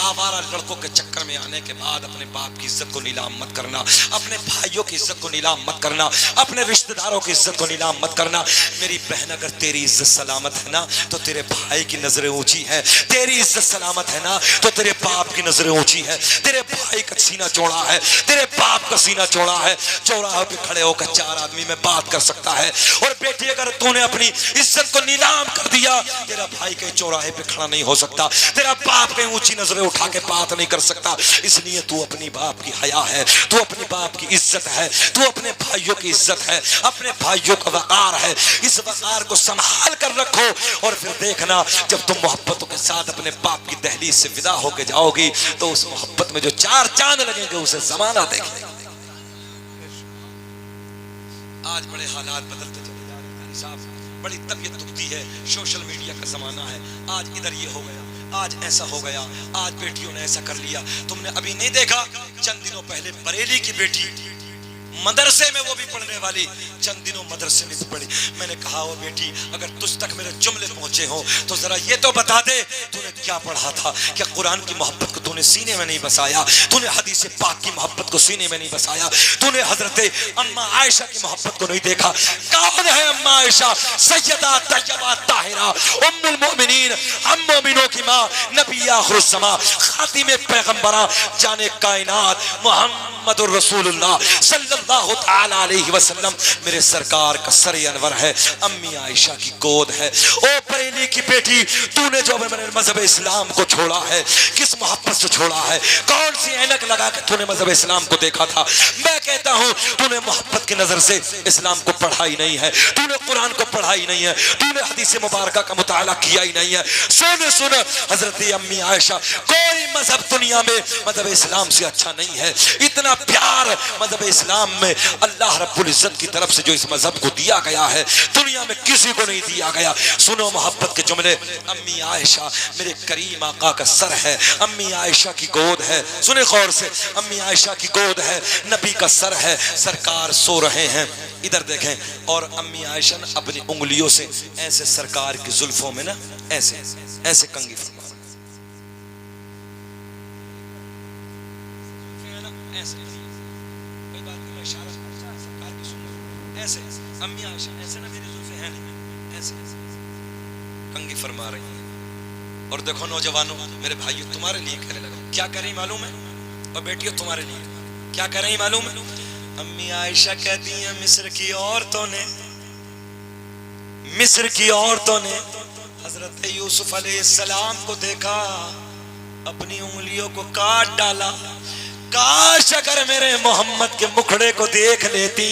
S3: आवारा लड़कों के चक्कर में आने के बाद अपने बाप की इज्जत को नीलाम मत करना, अपने भाइयों की इज्जत को नीलाम मत करना, अपने रिश्तेदारों की इज्जत को नीलाम मत करना। मेरी बहन, अगर तेरी इज्जत सलामत है ना तो तेरे भाई की नजरें ऊंची है, तेरी इज्जत सलामत है ना तो तेरे बाप की नजरें ऊंची है, तेरे भाई का सीना चौड़ा है, तेरे बाप का सीना चौड़ा है। चौराहे पे खड़े होकर चार आदमी में बात कर सकता है। और बेटी, अगर तूने अपनी इज्जत को नीलाम कर दिया, तेरा भाई के चौराहे पे खड़ा नहीं हो सकता, तेरा बाप के ऊंची नजरें उठा के बात नहीं कर सकता। इसलिए तू अपनी बाप की हया है, तू अपने बाप की इज्जत है, तू अपने भाइयों की इज्जत है, अपने भाइयों का वकार है। इस वकार को संभाल कर रखो और फिर देखना, जब तुम मोहब्बतों के साथ अपने बाप की दहलीज से विदा होके जाओगी तो उस मोहब्बत में जो चार चांद लगेंगे उसे जमाना देखेगा। आज बड़े हालात बदलते चले जा रहे हैं साहब, बड़ी तबीयत दुखती है। सोशल मीडिया का जमाना है, आज इधर ये हो गया, आज ऐसा हो गया, आज बेटियों ने ऐसा कर लिया। तुमने अभी नहीं देखा, चंद दिनों पहले बरेली की बेटी मदरसे में, वो भी पढ़ने वाली, चंद दिनों मदरसे में भी पढ़ी। मैंने कहा, वो बेटी, अगर तुझ तक मेरे जुमले पहुंचे हो तो जरा ये तो बता दे तूने क्या पढ़ा था। क्या कुरान की मोहब्बत को तूने सीने में नहीं बसाया? तूने हदीस पाक की मोहब्बत को सीने में नहीं बसाया? तूने हजरत अम्मा आयशा की मोहब्बत को नहीं देखा? कौन है अम्मा आयशा? सैयदा तय्यबा ताहिरा, उम्मुल मोमिनीन, हम मोमिनों की माँ, नबी आखिरुस ज़मा, खातिमे पैगंबरा, जाने कायनात, मुहम्मदुर रसूलुल्लाह सल्लल्लाहु तआला अलैहि वसल्लम, मेरे सरकार का सर अनवर है। अम्मी आयशा की गोद है। ओ बरेली की बेटी, तूने जो मेरे मजहब इस्लाम को छोड़ा है, किस मोहब्बत से छोड़ा है? कौन सी ऐनक लगा के तूने मजहब इस्लाम को देखा था? मैं कहता हूँ, तूने मोहब्बत की नजर से इस्लाम को पढ़ा ही नहीं है, तूने कुरान को पढ़ा ही नहीं है, तूने हदीस मुबारका का मुताला किया ही नहीं है। सुन सुन हजरत अम्मी आयशा, कोई मजहब दुनिया में मजहब इस्लाम से अच्छा नहीं है। इतना प्यार मजहब इस्लाम में अल्लाह रब्बुल इज्जत की तरफ से जो इस मजहब को दिया गया है, दुनिया में किसी को नहीं दिया गया। सुनो मोहब्बत के जुमले। अम्मी आयशा मेरे करीम आका का सर है, अम्मी आयशा की गोद है। सुने गौर से, अम्मी आयशा की गोद है, नबी का सर है, सरकार सो रहे हैं, इधर देखें। और अम्मी आयशा ने अपनी उंगलियों से ऐसे सरकार की जुल्फों में ना ऐसे ऐसे कंघी फरमा, ऐसे कोई बात नहीं, इशारा सरकार की सुन्नत, ऐसे अम्मी आयशा ऐसे ना, मेरी जुल्फें हैं नहीं, ऐसे कंघी फरमा रही है। और देखो नौजवानों, मेरे भाइयों, तुम्हारे लिए कहने लगा, क्या कर रही मालूम है? और बेटियों, तुम्हारे लिए क्या कर रही मालूम है? अम्मी आयशा कहती हैं, मिस्र की औरतों ने, मिस्र की औरतों ने हजरत यूसुफ अलैहिस्सलाम को देखा, अपनी उंगलियों को काट डाला। काश अगर मेरे मोहम्मद के मुखड़े को देख लेती,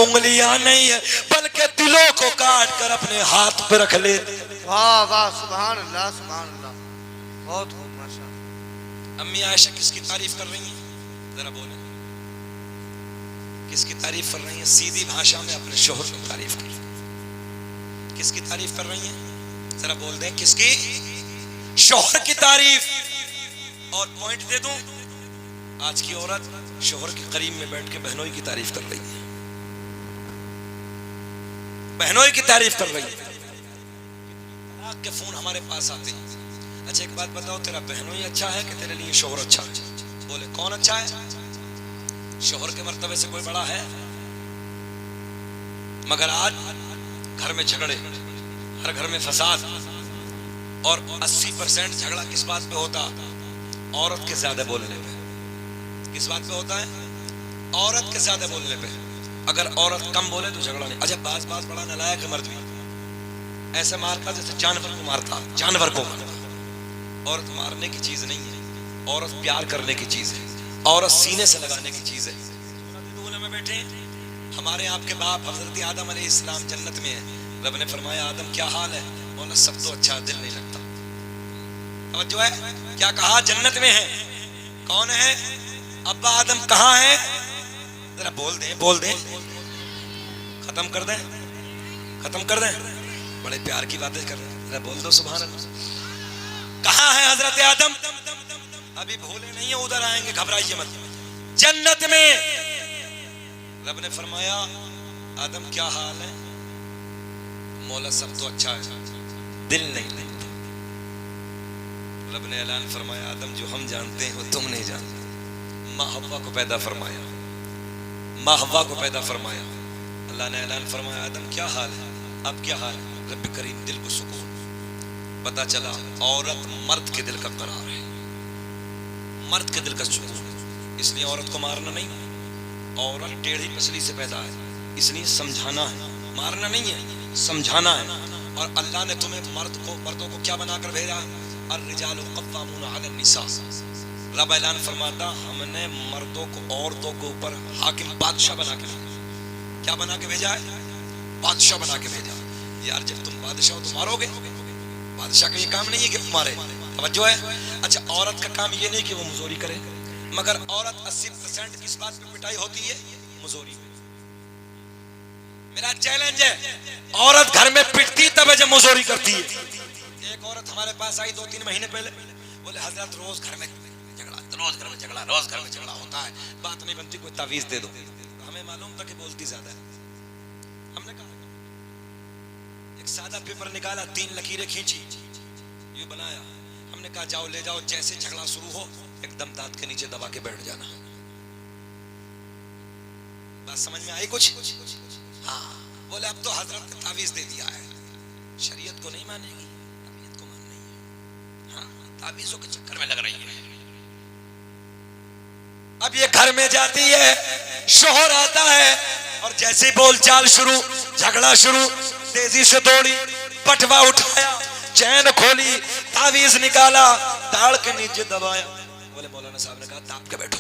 S3: उंगलियां नहीं है बल्कि दिलों को काट कर अपने हाथ पर रख लेती।
S2: वाह वाह, सुभान अल्लाह, सुभान अल्लाह, बहुत खूब, माशाअल्लाह।
S3: अम्मी आयशा किसकी तारीफ कर रही हैं? जरा बोले, किसकी तारीफ कर रही हैं? सीधी भाषा में अपने शोहर की तारीफ कर रही हैं। किसकी तारीफ कर रही हैं? जरा बोल दें, किसकी? शोहर की तारीफ। और पॉइंट दे दूं, आज की औरत शोहर के करीब में बैठ के बहनोई की तारीफ कर रही है, बहनोई की तारीफ कर रही है। तलाक के फोन हमारे पास आते हैं। अच्छा एक बात बताओ, तेरा बहनोई अच्छा है कि तेरे लिए शोहर अच्छा है? बोले, कौन अच्छा है? शोहर के मर्तबे से कोई बड़ा है? मगर आज घर में झगड़े, हर घर में फसाद, और 80% झगड़ा किस बात पे होता? औरत के ज्यादा बोलने पे। किस बात पे होता है? औरत के ज्यादा बोलने पे। अगर औरत कम बोले तो झगड़ा नहीं। अच्छा बात बड़ा नालायक है मर्द भी, ऐसे मारता जैसे जानवर को मारता, जानवर को मारता। औरत मारने की चीज नहीं है, औरत प्यार करने की चीज है, औरत सीने से लगाने की चीज है। में बैठे हमारे आपके बाप हजरत आदम अलैहिस्सलाम जन्नत में है। रब ने फरमाया, आदम क्या हाल है? बोला, सब तो अच्छा, दिल नहीं लगता। अब जो है क्या कहा? जन्नत में है। कौन है? अब्बा आदम कहाँ है? जरा बोल दें, बोल दें, खत्म कर दें, खत्म कर दें। बड़े प्यार की बातें कर रहे हैं, जरा बोल दो सुभान अल्लाह। कहाँ है हजरत आदम? अभी भूले नहीं है, उधर आएंगे, घबराइए मत। जन्नत में रब ने फरमाया आदम क्या हाल है? मौला सब तो अच्छा है, दिल नहीं लगता। रब ने ऐलान फरमाया आदम जो हम जानते हैं वो तुम नहीं जानते। माँ हव्वा को पैदा फरमाया, माँ हव्वा को पैदा फरमाया। अल्लाह ने ऐलान फरमाया आदम क्या हाल है? अब क्या हाल है? रब करीम दिल को सुकून। पता चला औरत मर्द के दिल का करार है, मर्द के दिल का सुकून। इसलिए औरत को मारना नहीं, औरत टेढ़ी पसली से पैदा है, इसलिए समझाना है, मारना नहीं है, समझाना है। और अल्लाह ने तुम्हें मर्दों को क्या बनाकर भेजा? अर्रिजालु क़व्वामूना अलन निसा। रब ऐलान फरमाता हमने मर्दों को औरतों के ऊपर हाकिम बादशाह बना के भेजा। क्या बना के भेजा है? बादशाह बना के भेजा। यार जब तुम बादशाह हो तो मारोगे? बादशाह का ये काम नहीं है कि मारे, तवज्जो है। अच्छा औरत का काम ये नहीं कि वो मुजोरी करे, मगर औरत 80% किस बात पे पिटाई होती है? मुजोरी। मेरा चैलेंज है, औरत घर में पिटती तब है जब मुजोरी करती है। एक औरत हमारे पास आई 2-3 महीने पहले, बोले हजरत रोज घर में झगड़ा, रोज घर में झगड़ा, रोज घर में झगड़ा होता है, बात नहीं बनती, कोई तावीज दे दो। हमें मालूम था कि बोलती ज्यादा है। हमने कहा एक सादा पेपर निकाला, 3 लकीरें खींची, ये बनाया। हमने कहा जाओ ले जाओ, जैसे झगड़ा शुरू हो एकदम दांत के नीचे दबा के बैठ जाना। बात समझ में आई कुछ? हाँ। बोले अब तो हजरत ने तावीज दे दिया है, शरीयत को नहीं मानेगी, तबीयत को मान रही है। हाँ, तावीजों के चक्कर में लग रही है। अब ये घर में जाती है, शोहर आता है और जैसे बोलचाल शुरू, झगड़ा शुरू, तेजी से दौड़ी, पटवा उठाया, चैन खोली, तावीज निकाला, ताड़ के नीचे दबाया। बोले मौलाना साहब ने कहा ताप के बैठो।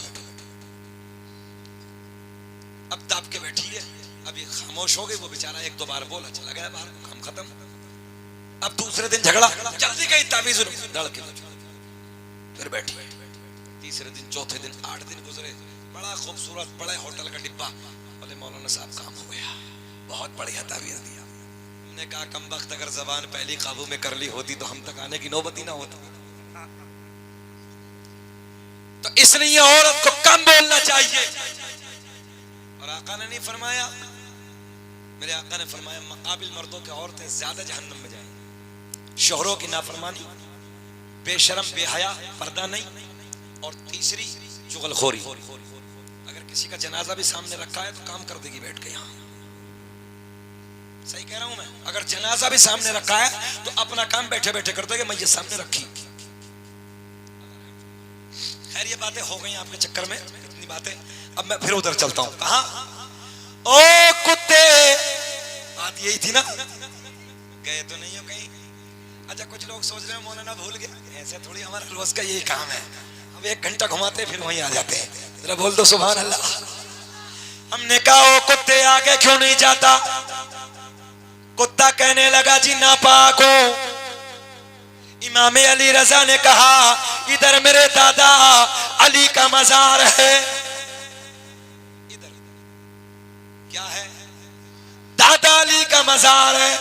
S3: अब ताप के बैठी है, अब ये खामोश हो गई। वो बेचारा 1-2 बार बोला, चला गया बाहर, काम खत्म। अब दूसरे दिन झगड़ा, जल्दी गई तावीज डल के फिर बैठी। तीसरे दिन, चौथे दिन, 8 दिन गुजरे, बड़ा खूबसूरत बड़े होटल का डिब्बा। बोले मौलाना साहब काम हो गया, बहुत बढ़िया तावीज दिया। हमने कहा कम वक्त अगर जबान पहली काबू में कर ली होती तो हम तक आने की नौबत ही ना होती। तो इसलिए औरत को कम बोलना चाहिए। और आका ने नहीं फरमाया, मेरे आका ने फरमाया मुकाबिल मर्दों के औरतें ज्यादा जहन्नम में जाएंगी। शोहरों की नाफरमानी, बेशरम, बेहया, पर्दा नहीं, और तीसरी चुगलखोरी। अगर किसी का जनाजा भी सामने रखा है तो काम कर देगी बैठ के। यहाँ सही कह रहा हूं मैं? अगर जनाजा भी सामने रखा है तो अपना काम बैठे बैठे कर देगी, मैं ये सामने रखी। खैर ये बातें हो गई आपके चक्कर में, इतनी बातें। अब मैं फिर उधर चलता हूं। कहां? ओ कुत्ते, बात यही थी ना? गए तो नहीं हो कहीं? अच्छा कुछ लोग सोच रहे हैं मौलाना भूल गया, ऐसे थोड़ी, हमारा रोज का यही काम है। अब 1 घंटा घुमाते फिर वहीं आ जाते हैं। जरा बोल दो सुभान अल्लाह। हमने कहा ओ कुत्ते आगे क्यों नहीं जाता? कुत्ता कहने लगा जी नापाक हूं। इमाम अली रजा ने कहा इधर मेरे दादा अली का मजार है। इधर क्या है? दादा अली का मजार है।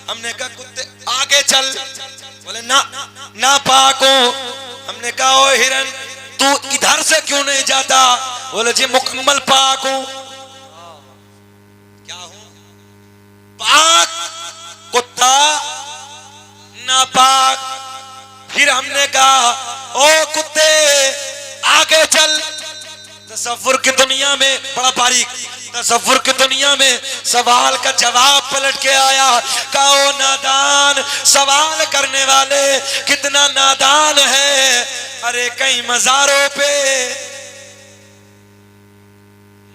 S3: हमने कहा कुत्ते आगे चल। बोले ना पाक हूं। हमने कहा ओ हिरन तू इधर से क्यों नहीं जाता? बोले जी मुकम्मल पाक हूं। क्या हूं? पाक। कुत्ता नापाक। फिर हमने कहा ओ कुत्ते आगे चल। तसव्वुर की दुनिया में, बड़ा बारीक, तसव्वुर की दुनिया में सवाल का जवाब पलट के आया। कहा ओ नादान, सवाल करने वाले कितना नादान है। अरे कई मजारों पे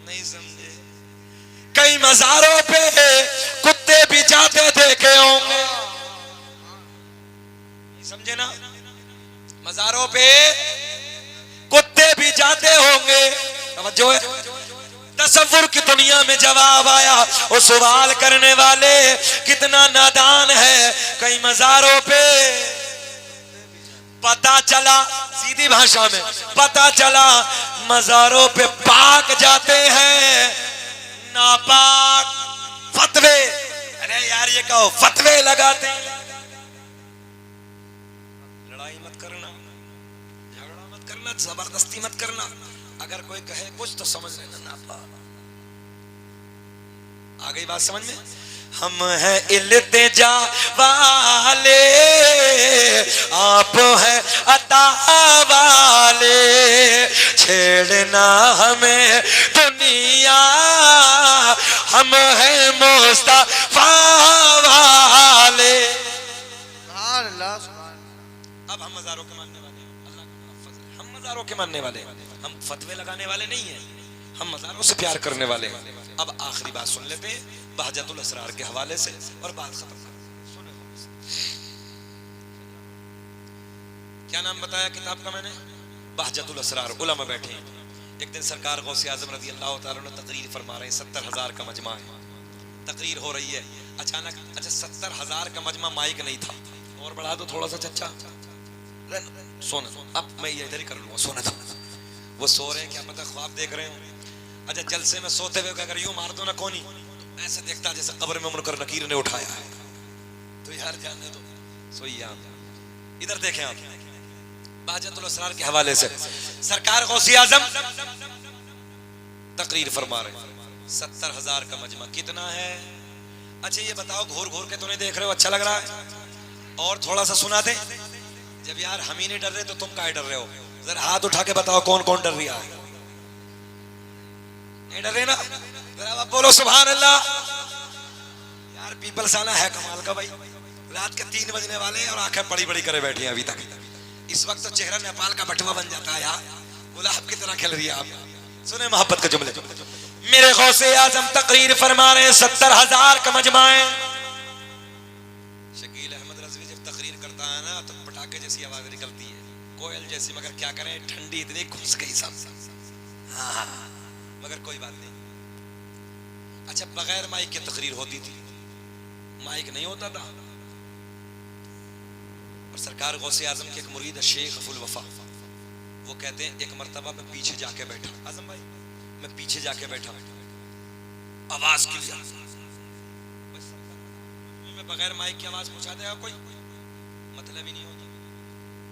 S3: नहीं समझे, कई मजारों पे कुत्ते भी जाते देखे होंगे, समझे ना? मजारों पे कुत्ते भी जाते होंगे। तवज्जो है? तसव्वुर की दुनिया में जवाब आया। वो सवाल करने वाले कितना नादान है। कई मजारों पे पता चला, सीधी भाषा में पता चला मजारों पे पाक जाते हैं, नापाक फतवे। अरे यार ये कहो फतवे लगाते हैं। लड़ाई मत करना। झगड़ा मत करना, जबरदस्ती मत करना। अगर कोई कहे कुछ तो समझ लेना ना पा। आ गई बात समझ में? हम हैं इल्तिजा वाले, आप हैं अता वाले, छेड़ना हमें दुनिया, हम हैं मुस्तफा वाले।
S2: सुभान अल्लाह, सुभान अल्लाह।
S3: अब हम मज़ारों के मानने वाले हैं, अल्लाह का फज़ल है। हम मज़ारों के मानने वाले हैं, हम फतवे लगाने वाले नहीं हैं, हम मज़ारों से प्यार करने वाले हैं। अब आखिरी बात सुन लेते हैं बहजतुल असरार के हवाले से और बात खत्म कर। क्या नाम बताया किताब का मैंने? बहजतुल असरार। उलमा बैठे हैं। एक दिन सरकार गौसे आज़म रज़ी अल्लाह तआला अन्हु तकरीर फरमा रहे हैं। 70,000 का मजमा है, तकरीर हो रही है। अचानक, अच्छा 70,000 का मजमा, माइक नहीं था। और बढ़ा दो थोड़ा सा चच्चा, सोना। अब मैं ये इधर ही कर लूंगा, सोना था। वो सो रहे हैं, क्या पता ख्वाब देख रहे हो। अच्छा जलसे में सोते हुए अगर यूं मार दो ना कोनी, तो ऐसे देखता जैसे कब्र में मुनकर नकीर ने उठाया है। तो यार जानने दो, सोइए आप। इधर देखें आप, बहजतुल असरार के हवाले से सरकार गौसे आज़म तकरीर फरमा रहे हैं। 70,000 का मजमा कितना है? अच्छा ये बताओ, घूर घूर के तो नहीं देख रहे हो? अच्छा लग रहा है? और थोड़ा सा सुना दे। जब यार हम ही नहीं डर रहे तो तुम काहे डर रहे हो? जरा हाथ उठा के बताओ कौन कौन डर रहा है? नहीं डर रहे ना? जरा बोलो सुभान अल्लाह। यार पीपल्स आना है कमाल का भाई। रात के 3 बजने वाले और आंखें बड़ी बड़ी करे बैठी हैं अभी तक। इस वक्त तो चेहरा नेपाल का बटुआ बन जाता है यार, गुलाब की तरह खिल रही है आप। सुने मोहब्बत के जुमले। मेरे गौसे आज़म तकरीर फरमा रहे हैं, 70,000 का मजमा है। शकील अहमद रज़वी जब तकरीर करता है ना तो पटाखे जैसी आवाज निकलती है, कोयल जैसी। मगर क्या करें, ठंडी इतनी घुस गई सब। हाँ मगर कोई बात नहीं। अच्छा बगैर माइक की तकरीर होती थी, माइक नहीं होता था। और सरकार गौसे आज़म के एक मुरीद शेख अफुल वफा, वो कहते हैं एक मर्तबा मैं पीछे जाके बैठा, आज़म भाई मैं पीछे जाके बैठा, आवाज क्लियर, में बगैर माइक की आवाज पहुंचा देगा कोई? मतलब ही नहीं होता।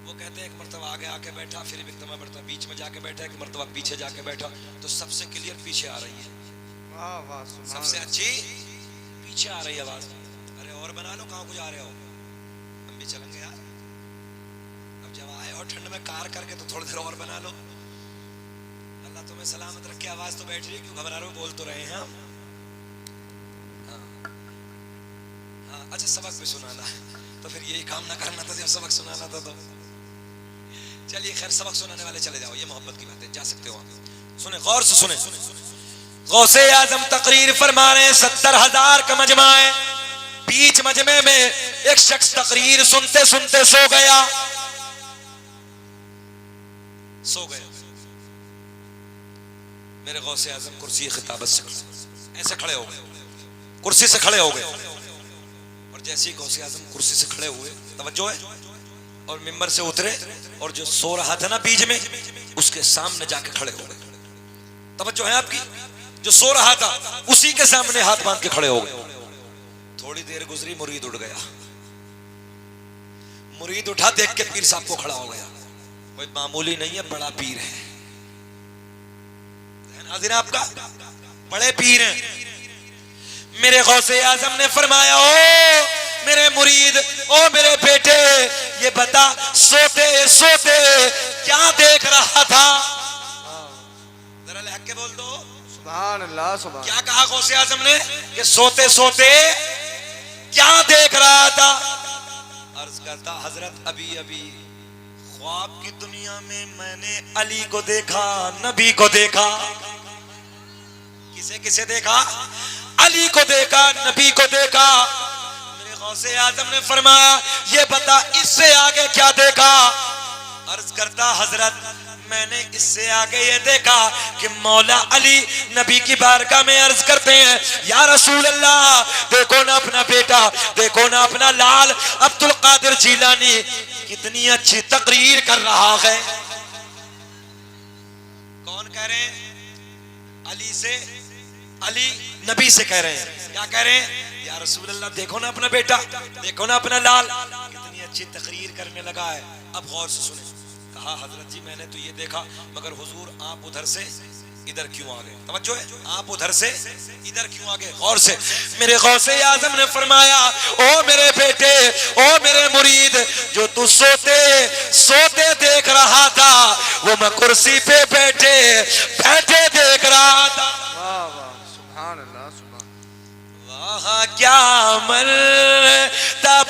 S3: वो कहते हैं एक मर्तबा आगे आके बैठा, फिर एक मर्तबा बीच में जाके बैठा, एक मर्तबा पीछे जाके बैठा, तो सबसे क्लियर पीछे आ रही है।
S2: वाह वाह,
S3: सबसे अच्छी पीछे आ रही है आवाज। अरे और बना लो, कहाँ को जा रहे हो? हम भी चलेंगे यार। अब जब आए हो ठंड में कार करके तो थोड़ी देर और बना लो। अल्लाह तुम्हें सलामत रखे। आवाज तो बैठ रही है, क्यों घबरा रहे हो? बोल तो रहे हैं हम। हाँ अच्छा सबक भी सुनाना है तो फिर यही काम ना करना था जब सबक सुनाना था तो। चलिए खैर, सबक सुनाने वाले चले जाओ, ये मोहब्बत की बात है, जा सकते हो आप। सुने गौर से सुने। गौसे आज़म तकरीर फरमा रहे हैं, 70,000 का मजमा है। बीच मजमे में एक शख्स तकरीर सुनते सुनते सो गया। मेरे गौसे आज़म कुर्सी खिताबत से ऐसे खड़े हो गए, कुर्सी से खड़े हो गए। और जैसे ही गौसे आज़म कुर्सी से खड़े हुए, तवज्जो है, और मिंबर से उतरे और जो सो रहा था ना बीच में, उसके सामने जाके खड़े हो गए। तवज्जो है आपकी? जो सो रहा था उसी के सामने हाथ बांध के खड़े हो गए। थोड़ी देर गुजरी, मुरीद उठ गया। मुरीद उठा, देख के पीर साहब को खड़ा हो गया। कोई मामूली नहीं है, बड़ा पीर है। हाजिर आपका बड़े पीर हैं। मेरे गौसे आज़म ने फरमाया, ओ मेरे मुरीद, ओ मेरे बेटे, ये बता सोते सोते क्या देख रहा था? जरा लहक के बोल दो
S2: सुभान अल्लाह, सुभान।
S3: क्या कहा गौसे आज़म ने कि सोते सोते क्या देख रहा था? अर्ज करता, हजरत अभी अभी ख्वाब की दुनिया में मैंने अली को देखा, नबी को देखा। किसे किसे देखा? अली को देखा, नबी को देखा। मेरे गौसे आज़म ने फरमाया, ये बता इससे आगे क्या देखा? अर्ज करता, हजरत मैंने इससे आगे ये देखा कि मौला अली नबी की बारगाह में अर्ज करते हैं, या रसूल अल्लाह, देखो ना अपना बेटा, देखो ना अपना लाल अब्दुल कादिर जीलानी कितनी अच्छी तकरीर कर रहा है। कौन कह रहे हैं? अली से, अली नबी से कह रहे हैं। क्या कह रहे हैं? या रसूल अल्लाह, देखो ना अपना बेटा, देखो ना अपना लाल कितनी अच्छी तकरीर करने लगा है। अब गौर से सुने। कहा हजरत जी मैंने तो ये देखा, मगर हुजूर आप उधर से इधर क्यों आ गए? तवज्जो है, आप उधर से इधर क्यों आ गए? गौर से मेरे गौसे आजम ने फरमाया, ओ मेरे बेटे, ओ मेरे मुरीद, जो तू सोते सोते देख रहा था वो मैं कुर्सी पे बैठे बैठे देख रहा था।
S2: वाह वाह, सुभान अल्लाह, सुभान।
S3: वहाँ क्या मर्तबाए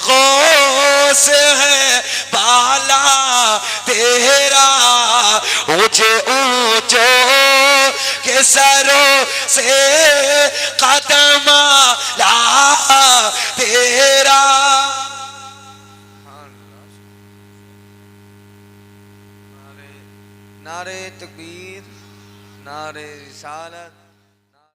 S3: गौस है बाला तेरा, ऊंचे ऊंचो के सरों से कदम ला तेरा।
S2: सुभान अल्लाह। नारे नारे तकबीर, नारे रिसालत।